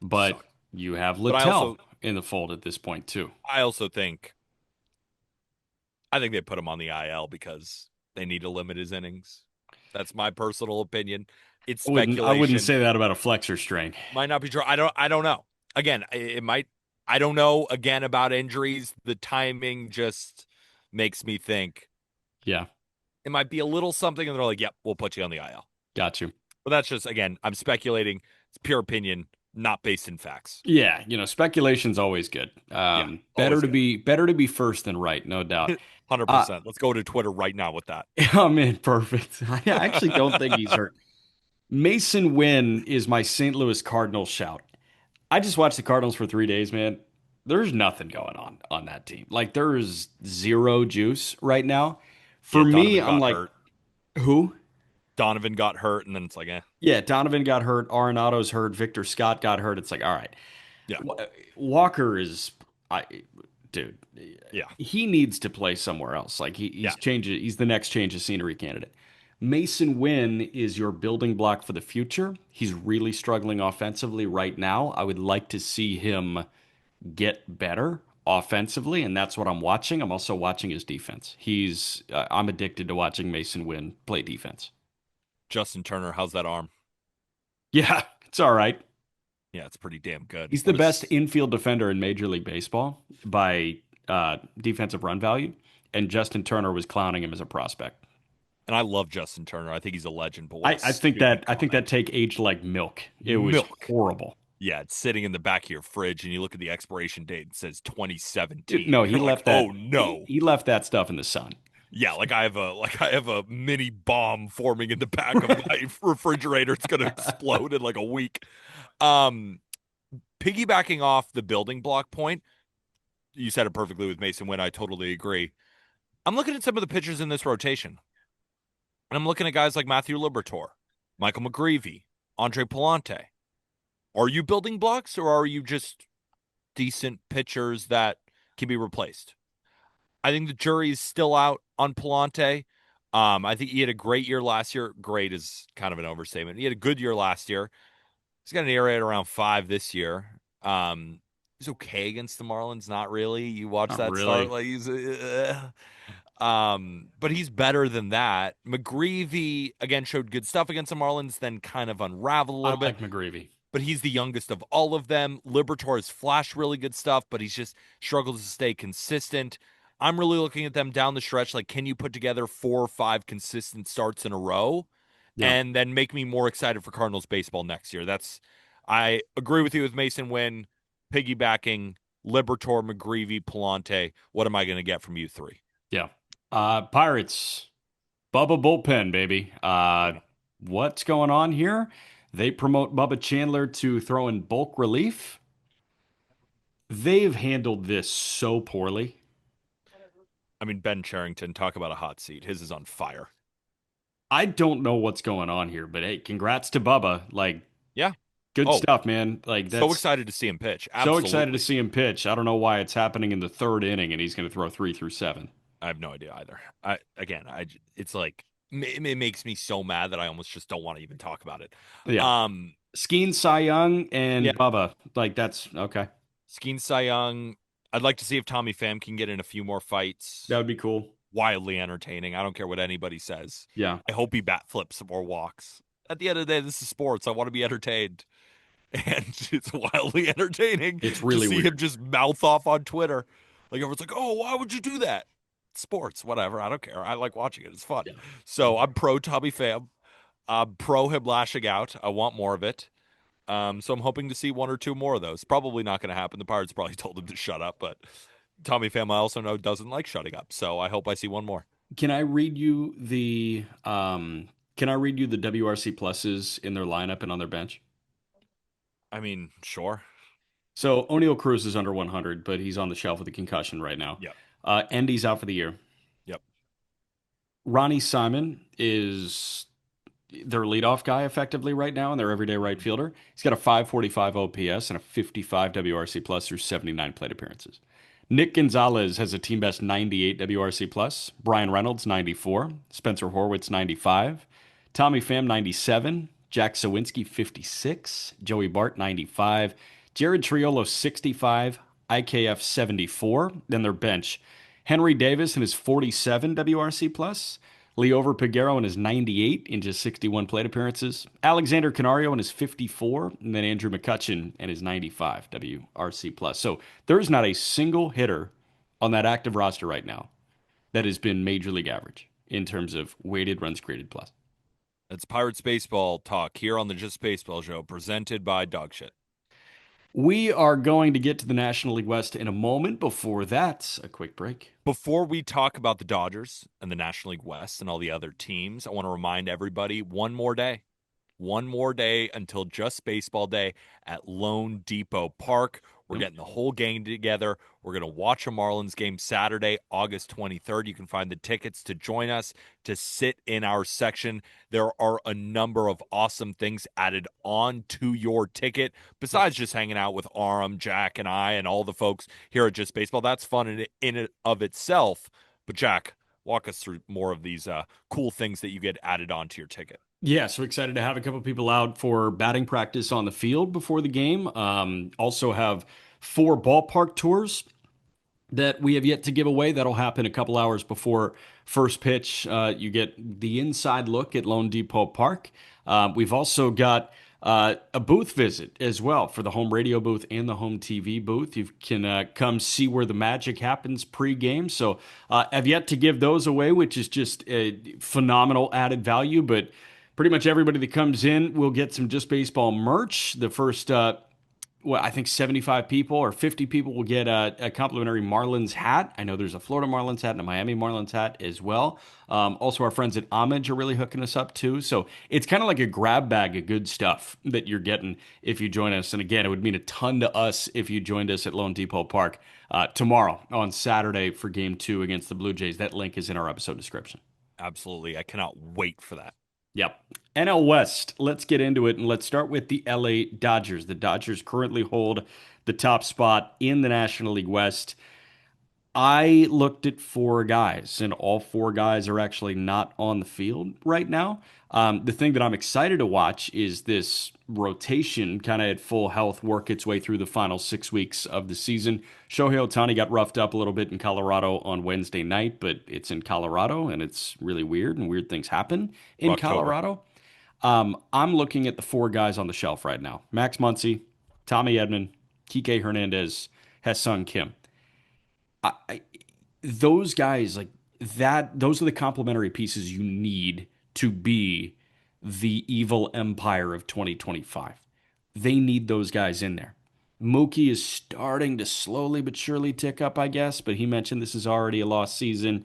but Suck. you have But Littell in the fold at this point too. I also think they put him on the IL because they need to limit his innings. That's my personal opinion. It's I wouldn't speculation. say that about a flexor strain. Might not be true. I don't know. Again, it might I don't know again about injuries. The timing just makes me think Yeah. it might be a little something and they're like, "Yep, we'll put you on the IL." Got you. But that's just again, I'm speculating. It's pure opinion, not based in facts. Yeah, speculation's always good. Yeah, Better always to good. be first than right, no doubt. Uh, 100%. Let's go to Twitter right now with that. I'm in perfect. I actually don't think he's hurt. Mason Wynn is my St. Louis Cardinals shout. I just watched the Cardinals for 3 days, man. There's nothing going on that team. Like there is zero juice right now. For Yeah, me, Donovan I'm got like, hurt. who? Donovan got hurt, and then it's like, eh. Yeah, Donovan got hurt. Arenado's hurt. Victor Scott got hurt. It's like, all right. Yeah, Walker is, I, dude, yeah, he needs to play somewhere else. Like yeah. he's the next change of scenery candidate. Mason Wynn is your building block for the future. He's really struggling offensively right now. I would like to see him get better offensively, and that's what I'm watching. I'm also watching his defense. I'm addicted to watching Mason Wynn play defense. Justin Turner, how's that arm? Yeah, it's all right. Yeah, it's pretty damn good. He's the What best is infield defender in Major League Baseball by defensive run value, and Justin Turner was clowning him as a prospect. and I love Justin Turner. I think he's a legend, but what a I stupid think that comment. take aged like milk. It was Milk. horrible. Yeah, it's sitting in the back of your fridge and you look at the expiration date and it says 2017 No, and you're like, "Oh no." he left that stuff in the sun. Yeah, like I have a mini bomb forming in the back of my refrigerator. It's going to explode in like a week. Um Piggybacking off the building block point, you said it perfectly with Mason Wynn. I totally agree. I'm looking at some of the pitchers in this rotation. And I'm looking at guys like Matthew Liberatore, Michael McGreevy, Andre Palante. Are you building blocks or are you just decent pitchers that can be replaced? I think the jury is still out on Palante. I think he had a great year last year. Great is kind of an overstatement. He had a good year last year. He's got an ERA at around 5 this year. He's okay against the Marlins. Not really. You watch Not that start, really. like but he's better than that. McGreevy again showed good stuff against the Marlins, then kind of unraveled a I little bit. like McGreevy. But he's the youngest of all of them. Liberatore has flashed really good stuff, but he's just struggled to stay consistent. I'm really looking at them down the stretch. Like, can you put together 4 or 5 consistent starts in a row Yeah. and then make me more excited for Cardinals baseball next year? I agree with you with Mason Wynn, piggybacking Liberatore, McGreevy, Palante. What am I going to get from you three? Yeah. Pirates, Bubba bullpen, baby. Yeah. What's going on here? They promote Bubba Chandler to throw in bulk relief. They've handled this so poorly. I mean, Ben Charrington, talk about a hot seat. His is on fire. I don't know what's going on here, but hey, congrats to Bubba. Like, Yeah. good Oh, stuff, man. Like, so that's excited to see him pitch. so excited to Absolutely. see him pitch. I don't know why it's happening in the third inning and he's going to throw 3 through 7. I have no idea either. It's like it makes me so mad that I almost just don't want to even talk about it. Yeah. Um, Skeen, Cy Young, yeah, and Bubba. Like, that's okay. Skeen Cy Young. I'd like to see if Tommy Pham can get in a few more That fights. would be cool. Wildly entertaining. I don't care what anybody says. Yeah. I hope he bat flips or walks. At the end of the day, this is sports. I want to be entertained. And it's wildly entertaining It's to really see him weird. just mouth off on Twitter. Like everyone's like, "Oh, why would you do that?" Sports, whatever. I don't care. I like watching it. It's fun. Yeah. So I'm pro Tommy Pham. I'm pro him lashing out. I want more of it. So I'm hoping to see 1 or 2 more of those. Probably not going to happen. The Pirates probably told him to shut up, but Tommy Pham I also know doesn't like shutting up. So I hope I see one more. Can I read you the can I read you the WRC pluses in their lineup and on their bench? I mean, sure. So O'Neal Cruz is under 100, but he's on the shelf with a concussion right now. Yep. Endy's out for the year. Yep. Ronnie Simon is their leadoff guy effectively right now and their everyday right Mhm. fielder. He's got a 545 OPS and a 55 WRC plus through 79 plate appearances. Nick Gonzalez has a team best 98 WRC plus. Brian Reynolds 94. Spencer Horwitz 95. Tommy Pham 97. Jack Sawinski 56. Joey Bart 95. Jared Triolo 65. IKF 74. Then their bench. Henry Davis and his 47 WRC plus. Leover Peguero in his 98 in just 61 plate appearances. Alexander Canario in his 54, and then Andrew McCutchen and his 95 WRC plus. So there's not a single hitter on that active roster right now that has been major league average in terms of weighted runs created plus. It's Pirates baseball talk here on the Just Baseball Show, presented by Dogshit. We are going to get to the National League West in a moment. Before that, a quick break. Before we talk about the Dodgers and the National League West and all the other teams, I want to remind everybody one more day. One more day until Just Baseball Day at Lone Depot Park. We're Yep. getting the whole gang together. We're going to watch a Marlins game Saturday, August 23rd. You can find the tickets to join us to sit in our section. There are a number of awesome things added on to your ticket besides just hanging out with Aram, Jack, and I, and all the folks here at Just Baseball. That's fun in it of itself. But, Jack, walk us through more of these cool things that you get added onto your ticket. Yeah, so excited to have a couple people out for batting practice on the field before the game. Also have 4 ballpark tours that we have yet to give away. That'll happen a couple hours before first pitch. You get the inside look at Lone Depot Park. We've also got a booth visit as well for the home radio booth and the home TV booth. You can come see where the magic happens pregame. So I've yet to give those away, which is just a phenomenal added value. But pretty much everybody that comes in will get some Just Baseball merch. The first well, I think 75 people or 50 people will get a complimentary Marlins hat. I know there's a Florida Marlins hat and a Miami Marlins hat as well. Also, our friends at Homage are really hooking us up too. So it's kind of like a grab bag of good stuff that you're getting if you join us. And again, it would mean a ton to us if you joined us at Lone Depot Park tomorrow on Saturday for Game 2 against the Blue Jays. That link is in our episode description. Absolutely. I cannot wait for that. Yep. NL West, let's get into it and let's start with the LA Dodgers. The Dodgers currently hold the top spot in the National League West. I looked at four guys, and all four guys are actually not on the field right now. The thing that I'm excited to watch is this rotation kind of at full health work its way through the final 6 weeks of the season. Shohei Ohtani got roughed up a little bit in Colorado on Wednesday night, but it's in Colorado and it's really weird, and weird things happen in October. Colorado. I'm looking at the four guys on the shelf right now: Max Muncy, Tommy Edman, Kike Hernandez, Ha-Seong Kim. I, those guys like that, those are the complementary pieces you need to be the evil empire of 2025. They need those guys in there. Mookie is starting to slowly but surely tick up, I guess, but he mentioned this is already a lost season.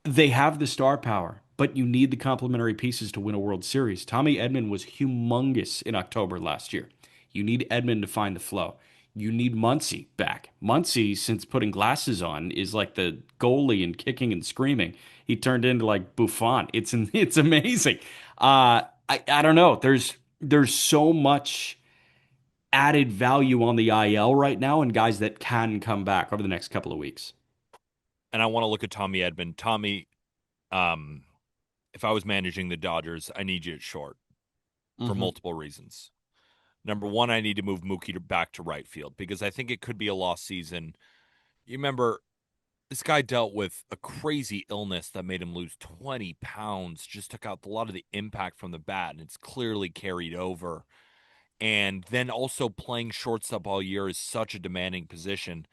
They have the star power, but you need the complementary pieces to win a World Series. Tommy Edman was humongous in October last year. You need Edman to find the flow. You need Muncy back. Muncy, since putting glasses on, is like the goalie and kicking and screaming. He turned into like Buffon. It's amazing. I don't know. There's so much added value on the IL right now, and guys that can come back over the next couple of weeks. And I want to look at Tommy Edman. Tommy, um, if I was managing the Dodgers, I need you at short for Hmm. multiple reasons. Number one, I need to move Mookie back to right field because I think it could be a lost season. You remember this guy dealt with a crazy illness that made him lose 20 pounds, just took out a lot of the impact from the bat, and it's clearly carried over. And then also playing shortstop all year is such a demanding position.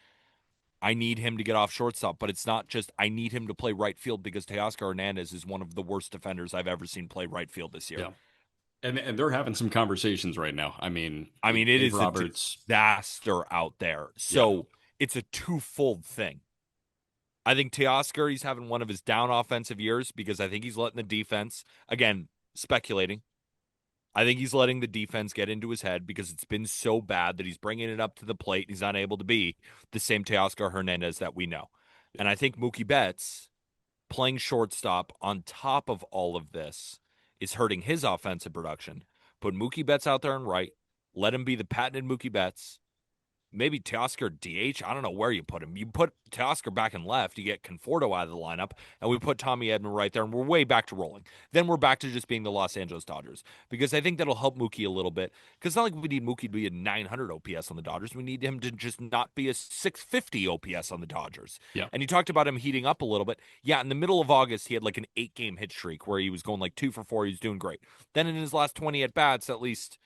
I need him to get off shortstop, but it's not just I need him to play right field because Teoscar Hernandez is one of the worst defenders I've ever seen play right field this year. Yeah. And they're having some conversations right now. I mean, I mean, it Dave is a Roberts. disaster out there. Yeah. So it's a twofold thing. I think Teoscar, he's having one of his down offensive years because I think he's letting the defense, again, speculating. I think he's letting the defense get into his head because it's been so bad that he's bringing it up to the plate and he's not able to be the same Teoscar Hernandez that we know. And I think Mookie Betts playing shortstop on top of all of this is hurting his offensive production. Put Mookie Betts out there and right, let him be the patented Mookie Betts. Maybe Teoscar DH. I don't know where you put him. You put Teoscar back and left, you get Conforto out of the lineup, and we put Tommy Edman right there, and we're way back to rolling. Then we're back to just being the Los Angeles Dodgers because I think that'll help Mookie a little bit. Because it's not like we need Mookie to be a 900 OPS on the Dodgers. We need him to just not be a 650 OPS on the Dodgers. Yeah. And you talked about him heating up a little bit. Yeah, in the middle of August, he had like an 8-game hit streak where he was going like 2 for 4. He was doing great. Then in his last 20 at bats, at least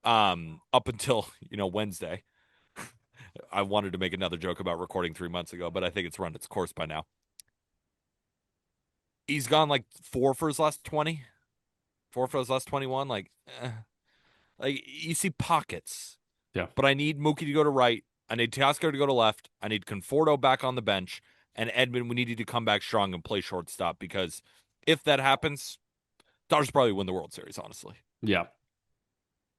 up until Wednesday. I wanted to make another joke about recording 3 months ago, but I think it's run its course by now. He's gone like 4 for his last 20, 4 for his last 21. Like you see pockets, Yeah. but I need Mookie to go to right. I need Teoscar to go to left. I need Conforto back on the bench, and Edmund. We needed to come back strong and play shortstop because if that happens, Dodgers probably win the World Series. Honestly, Yeah.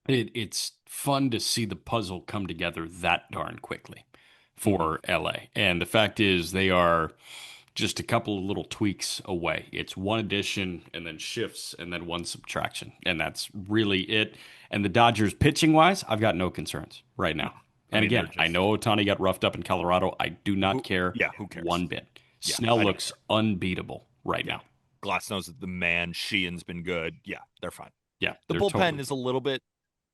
It's fun to see the puzzle come together that darn quickly mm-hmm. for LA. And the fact is, they are just a couple of little tweaks away. It's one addition and then shifts and then one subtraction. And that's really it. And the Dodgers pitching wise, I've got no concerns right now. I And mean they're again, I just know Ohtani got roughed up in Colorado. I do not who. care Yeah, who cares? one bit. Yeah, Snell I don't looks care. unbeatable right Yeah, now. Glass knows the man. Sheehan's been good. Yeah, they're fine. Yeah, The they're bullpen totally is a fine. little bit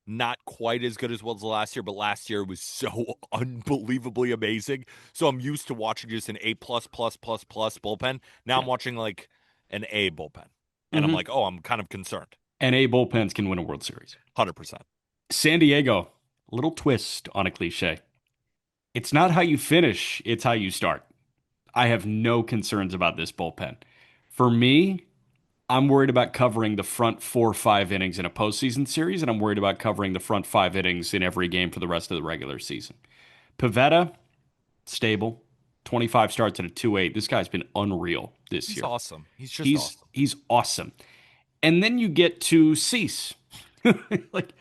not quite as good as was last year, but last year was so unbelievably amazing. So I'm used to watching just an A plus plus plus plus bullpen. Now Yeah. I'm watching like an A bullpen. And I'm Hmm. like, oh, I'm kind of concerned. NA bullpens can win a World Series. 100%. San Diego, little twist on a cliche. It's not how you finish, it's how you start. I have no concerns about this bullpen. For me, I'm worried about covering the front 4 or 5 innings in a postseason series, and I'm worried about covering the front 5 innings in every game for the rest of the regular season. Pivetta, stable, 25 starts at a 2.8. This guy's been unreal this He's year. awesome. He's just He's awesome. he's awesome. And then you get to Cease, like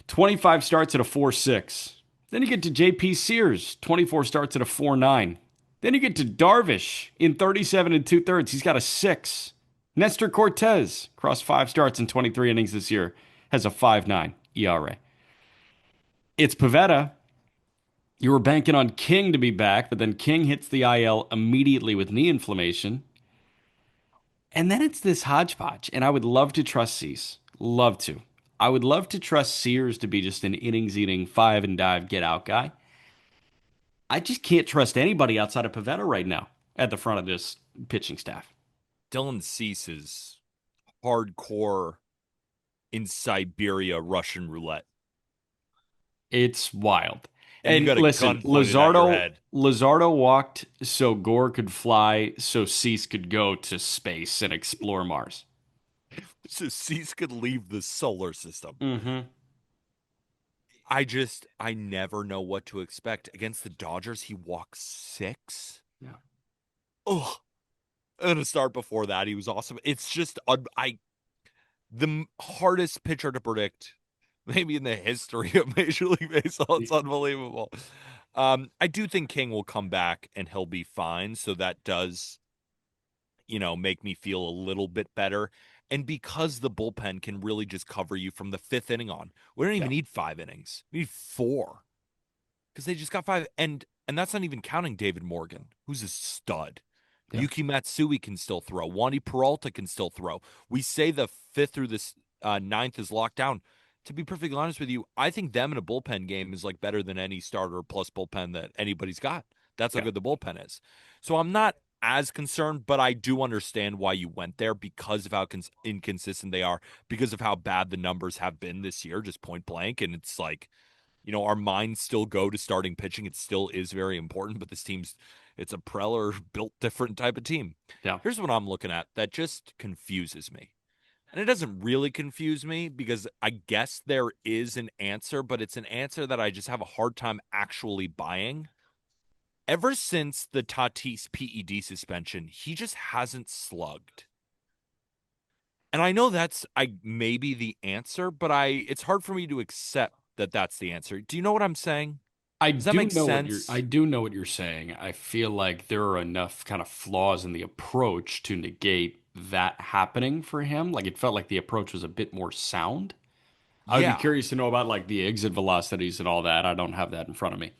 25 starts at a 4.6. Then you get to JP Sears, 24 starts at a 4.9. Then you get to Darvish in 37 and 2/3. He's got a 6. Nestor Cortez, across 5 starts in 23 innings this year, has a 5.9 ERA. It's Pavetta. You were banking on King to be back, but then King hits the IL immediately with knee inflammation. And then it's this hodgepodge. And I would love to trust Cease. Love to. I would love to trust Sears to be just an innings eating five and dive get out guy. I just can't trust anybody outside of Pavetta right now at the front of this pitching staff. Dylan Cease is hardcore in Siberia Russian roulette. It's wild. And you And got a listen, gun pointed at your head. Luzardo walked so Gore could fly, so Cease could go to space and explore Mars. So Cease could leave the solar system. Mm-hmm. I never know what to expect. Against the Dodgers, he walked 6. Yeah. Oh, and to start before that, he was awesome. It's just, the hardest pitcher to predict, maybe in the history of Major League Baseball. It's unbelievable. I do think King will come back and he'll be fine. So that does, make me feel a little bit better. And because the bullpen can really just cover you from the 5th inning on, we don't even Yeah. need 5 innings. We need 4 because they just got 5. And that's not even counting David Morgan, who's a stud. Yeah. Yuki Matsui can still throw. Wandy Peralta can still throw. We say the 5th through this ninth is locked down. To be perfectly honest with you, I think them in a bullpen game is like better than any starter plus bullpen that anybody's got. That's how Yeah. good the bullpen is. So I'm not as concerned, but I do understand why you went there because of how inconsistent they are, because of how bad the numbers have been this year, just point blank. And it's like, our minds still go to starting pitching. It still is very important, but this team's it's a Preller built different type of team. Yeah. Here's what I'm looking at that just confuses me. And it doesn't really confuse me because I guess there is an answer, but it's an answer that I just have a hard time actually buying. Ever since the Tatis PED suspension, he just hasn't slugged. And I know that's maybe the answer, but it's hard for me to accept that that's the answer. Do you know what I'm saying? Does that make I sense? do know what you're saying. I feel like there are enough kind of flaws in the approach to negate that happening for him. Like it felt like the approach was a bit more sound. I would be Yeah. curious to know about like the exit velocities and all that. I don't have that in front of me.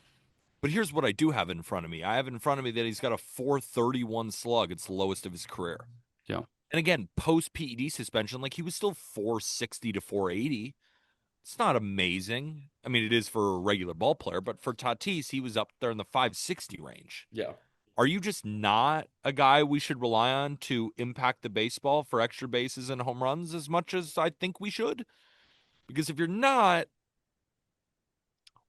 But here's what I do have in front of me. I have in front of me that he's got a 431 slug. It's the lowest of his career. Yeah. And again, post PED suspension, like he was still 460 to 480. It's not amazing. I mean, it is for a regular ball player, but for Tatis, he was up there in the 560 range. Yeah. Are you just not a guy we should rely on to impact the baseball for extra bases and home runs as much as I think we should? Because if you're not,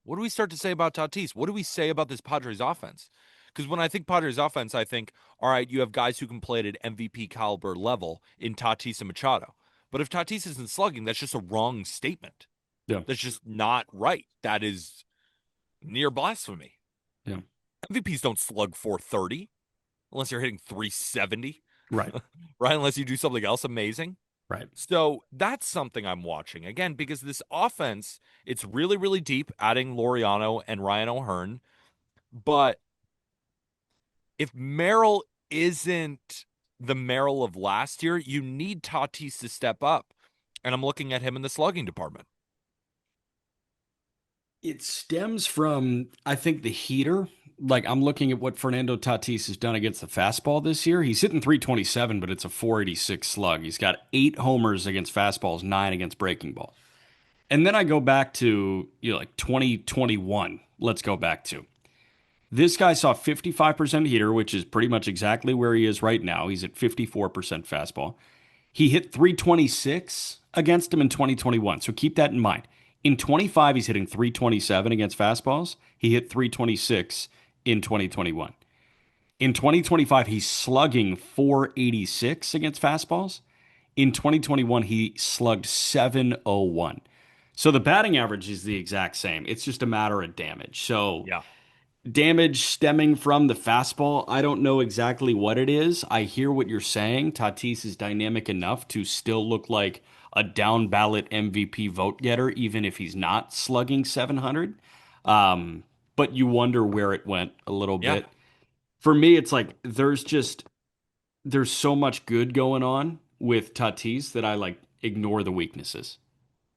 what do we start to say about Tatis? What do we say about this Padres offense? Because when I think Padres offense, I think, all right, you have guys who can play at an MVP caliber level in Tatis and Machado. But if Tatis isn't slugging, that's just a wrong statement. Yeah. That's just not right. That is near blasphemy. Yeah. MVPs don't slug 430 unless you're hitting 370, Right. right? Unless you do something else amazing. Right. So that's something I'm watching again because this offense, it's really, really deep, adding Laureano and Ryan O'Hearn. But if Merrill isn't the Merrill of last year, you need Tatis to step up. And I'm looking at him in the slugging department. It stems from, I think, the heater. Like I'm looking at what Fernando Tatis has done against the fastball this year. He's hitting 327, but it's a 486 slug. He's got 8 homers against fastballs, 9 against breaking ball. And then I go back to, like 2021. Let's go back to. This guy saw 55% heater, which is pretty much exactly where he is right now. He's at 54% fastball. He hit 326 against him in 2021. So keep that in mind. In 25, he's hitting 327 against fastballs. He hit 326 in 2021. In 2025, he's slugging 486 against fastballs. In 2021, he slugged 701. So the batting average is the exact same. It's just a matter of damage. So Yeah. damage stemming from the fastball, I don't know exactly what it is. I hear what you're saying. Tatis is dynamic enough to still look like a down ballot MVP vote getter, even if he's not slugging 700. But you wonder where it went a little Yeah. bit. For me, it's like there's so much good going on with Tatis that I like ignore the weaknesses.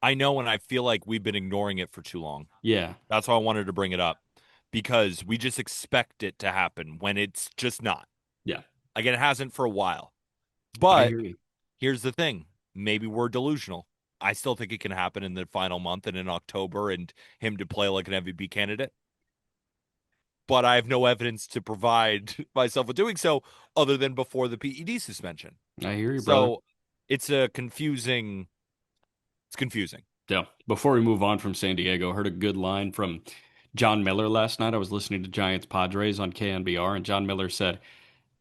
I know, and I feel like we've been ignoring it for too long. Yeah, That's why I wanted to bring it up because we just expect it to happen when it's just not. yeah, Like it hasn't for a while. I But hear you. here's the thing. Maybe we're delusional. I still think it can happen in the final month and in October and him to play like an MVP candidate. But I have no evidence to provide myself with doing so other than before the PED suspension. I hear you, brother. So it's confusing. Yeah. Before we move on from San Diego, I heard a good line from John Miller last night. I was listening to Giants Padres on KNBR, and John Miller said,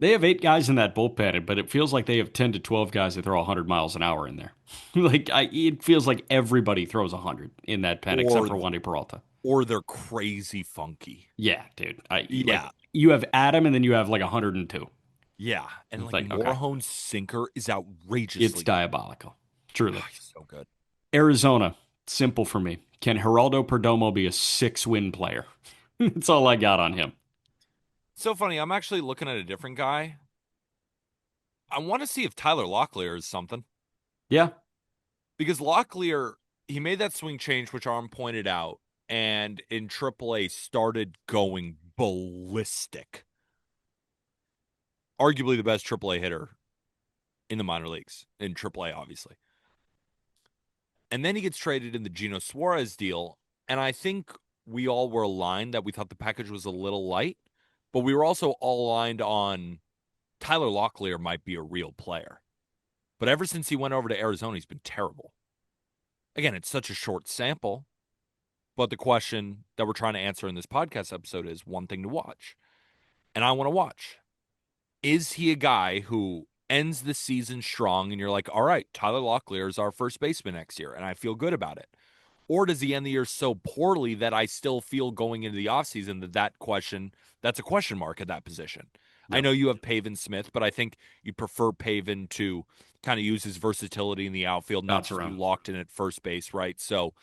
they have 8 guys in that bullpen, but it feels like they have 10 to 12 guys that throw 100 miles an hour in there. It feels like everybody throws 100 in that pen except Or for Wandy Peralta. or they're crazy funky. Yeah, dude. Yeah. You have Adam and then you have like 102. Yeah. And It's like like, okay, Morejone's sinker is it's outrageously good. diabolical. Truly. He's so good. Arizona, simple for me. Can Geraldo Perdomo be a 6 win player? That's all I got on him. So funny. I'm actually looking at a different guy. I want to see if Tyler Locklear is something Yeah, because Locklear, he made that swing change, which Arm pointed out, and in AAA started going ballistic. Arguably the best AAA hitter in the minor leagues, in AAA, obviously. And then he gets traded in the Gino Suarez deal. And I think we all were aligned that we thought the package was a little light, but we were also all aligned on Tyler Locklear might be a real player. But ever since he went over to Arizona, he's been terrible. Again, it's such a short sample, but the question that we're trying to answer in this podcast episode is one thing to watch. And I want to watch. Is he a guy who ends the season strong and you're like, all right, Tyler Locklear is our first baseman next year, and I feel good about it? Or does he end the year so poorly that I still feel going into the offseason that's a question mark at that position? I yep, know you have Pavin Smith, but I think you prefer Pavin to kind of use his versatility in the outfield, not bounce just be around. locked in at first base, right? So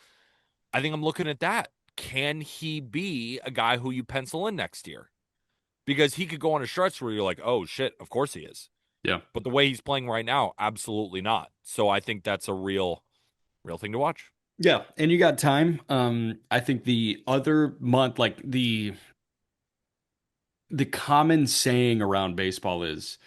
I think I'm looking at that. Can he be a guy who you pencil in next year? Because he could go on a stretch where you're like, oh shit, of course he is. Yeah. But the way he's playing right now, absolutely not. So I think that's a real thing to watch. Yeah, and you got time. I think the other month, like the common saying around baseball is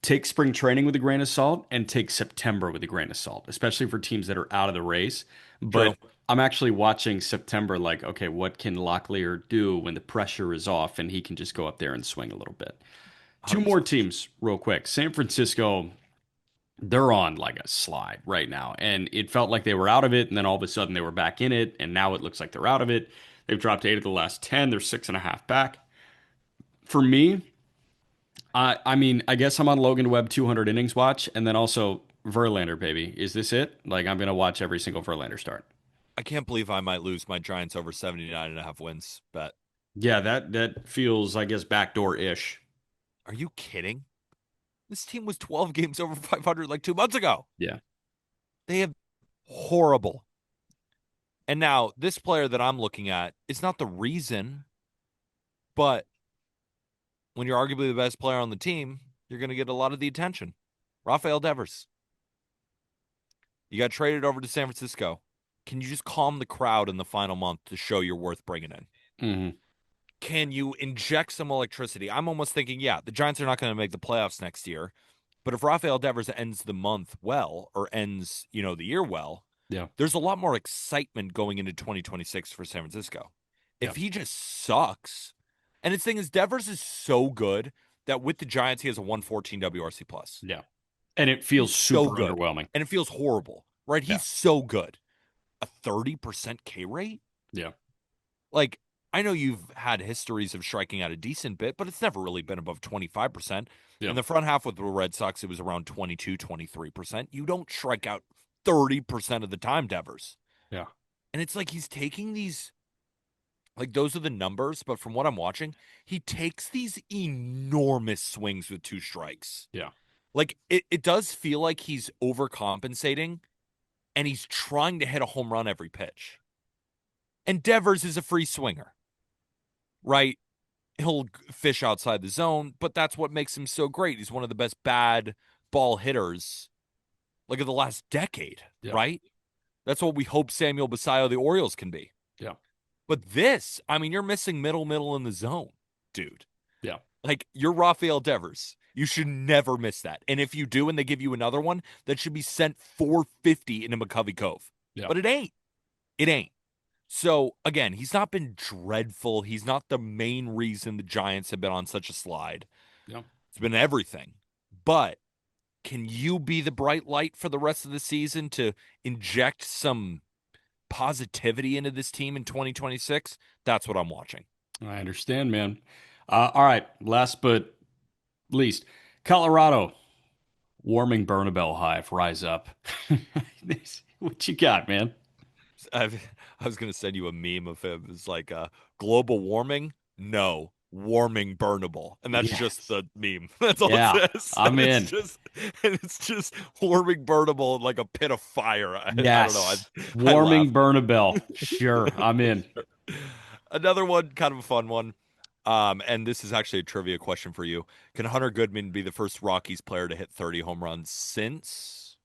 take spring training with a grain of salt and take September with a grain of salt, especially for teams that are out of the race. True. But I'm actually watching September like, okay, what can Locklear do when the pressure is off and he can just go up there and swing a little bit? Two more 100%. teams, real quick. San Francisco, they're on like a slide right now. And it felt like they were out of it. And then all of a sudden they were back in it. And now it looks like they're out of it. They've dropped 8 of the last 10. They're 6.5 back. For me, I mean, I guess I'm on Logan Webb 200 innings watch, and then also Verlander, baby. Is this it? Like, I'm gonna watch every single Verlander start. I can't believe I might lose my Giants over 79.5 wins, but Yeah, that feels, I guess, backdoor-ish. are you kidding? This team was 12 games over 500 like 2 months ago. Yeah, They have horrible. And now this player that I'm looking at is not the reason, but when you're arguably the best player on the team, you're going to get a lot of the attention. Rafael Devers. You got traded over to San Francisco. Can you just calm the crowd in the final month to show you're worth bringing in? hmm Can you inject some electricity? I'm almost thinking, yeah, the Giants are not going to make the playoffs next year. But if Rafael Devers ends the month well or ends, the year well, yeah, there's a lot more excitement going into 2026 for San Francisco. yeah, If he just sucks, and its thing is Devers is so good that with the Giants he has a 114 WRC plus. yeah. And it He's feels so super good. underwhelming. And it feels horrible, right? Yeah. He's so good. A 30% K rate? Yeah. Like, I know you've had histories of striking out a decent bit, but it's never really been above 25%. In Yeah. the front half with the Red Sox, it was around 22, 23%. You don't strike out 30% of the time, Devers. Yeah. And it's like he's taking these, like, those are the numbers, but from what I'm watching, he takes these enormous swings with two strikes. Yeah. Like, it does feel like he's overcompensating and he's trying to hit a home run every pitch. And Devers is a free swinger, right? He'll fish outside the zone, but that's what makes him so great. He's one of the best bad ball hitters like of the last decade, Yeah. right? That's what we hope Samuel Basayo of the Orioles can be. Yeah. But this, I mean, you're missing middle in the zone, dude. Yeah. Like you're Rafael Devers. You should never miss that. And if you do and they give you another one, that should be sent 450 into McCovey Cove. Yeah. But it ain't. It ain't. So again, he's not been dreadful. He's not the main reason the Giants have been on such a slide. Yeah. It's been everything. But can you be the bright light for the rest of the season to inject some positivity into this team in 2026? That's what I'm watching. I understand, man. All right. Last but least, Colorado warming Bernabel Hive. Rise up. What you got, man? I was going to send you a meme of him. It's like global warming. No, warming burnable. And that's just Yes. the meme. That's all it Yeah. says. I'm in. And it's just warming burnable in like a pit of fire. I don't know. Yes. I laugh. Warming Bernabel. Sure. I'm in. Another one, kind of a fun one. And this is actually a trivia question for you. Can Hunter Goodman be the first Rockies player to hit 30 home runs since?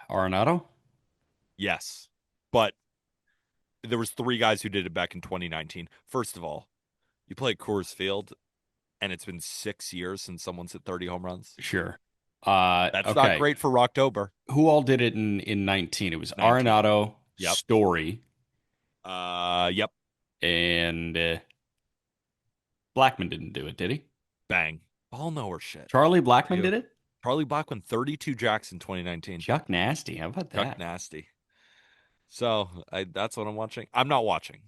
Arenado? Yes. But there was three guys who did it back in 2019. First of all, you play at Coors Field and it's been 6 years since someone's hit 30 home runs. Sure. That's not Okay. great for Rocktober. Who all did it in 19? It was 19. Arenado, Yep. Story, Yep. and Blackman didn't do it, did he? Bang. Ball nowhere shit. Charlie Blackman You. did it? Charlie Blackman, 32 jacks in 2019. Chuck Nasty. How about Chuck that? Nasty. So that's what I'm watching. I'm not watching.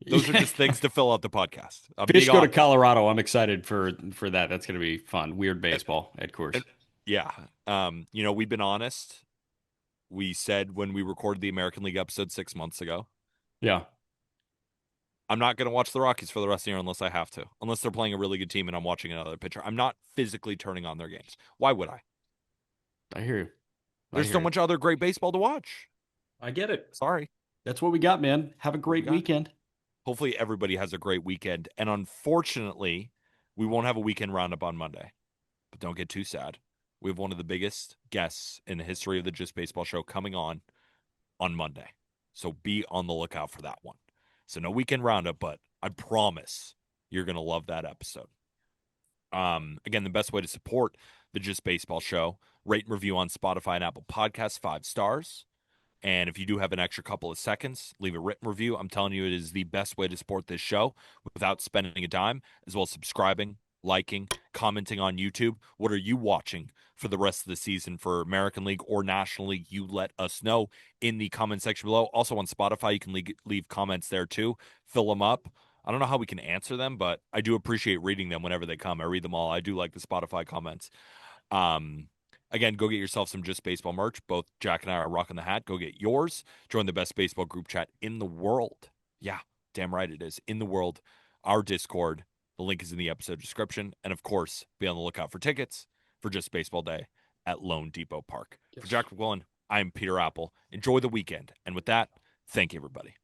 Those are Yeah. just things to fill out the podcast. I'm Fish being go to honest. Colorado. I'm excited for that. That's going to be fun. Weird And, baseball at and course. yeah. We've been honest. We said when we recorded the American League episode 6 months ago, Yeah. I'm not going to watch the Rockies for the rest of the year unless I have to, unless they're playing a really good team and I'm watching another pitcher. I'm not physically turning on their games. Why would I? I hear you. I There's hear so you. much other great baseball to watch. I get it. Sorry. That's what we got, man. Have a What we great got. weekend. Hopefully everybody has a great weekend. And unfortunately, we won't have a weekend roundup on Monday. But don't get too sad. We have one of the biggest guests in the history of the Just Baseball show coming on Monday. So be on the lookout for that one. So no weekend roundup, but I promise you're going to love that episode. Again, the best way to support the Just Baseball show, rate and review on Spotify and Apple Podcasts, 5 stars. And if you do have an extra couple of seconds, leave a written review. I'm telling you, it is the best way to support this show without spending a dime, as well as subscribing, liking, commenting on YouTube. What are you watching for the rest of the season for American League or National League? You let us know in the comment section below. Also on Spotify, you can leave comments there too. Fill them up. I don't know how we can answer them, but I do appreciate reading them whenever they come. I read them all. I do like the Spotify comments. Um, Again, go get yourself some Just Baseball merch. Both Jack and I are rocking the hat. Go get yours. Join the best baseball group chat in the world. Yeah, damn right it is. In the world. Our Discord. The link is in the episode description. And of course, be on the lookout for tickets for Just Baseball Day at Lone Depot Park. For Yes. Jack McGlellan, I am Peter Apple. Enjoy the weekend. And with that, thank you, everybody.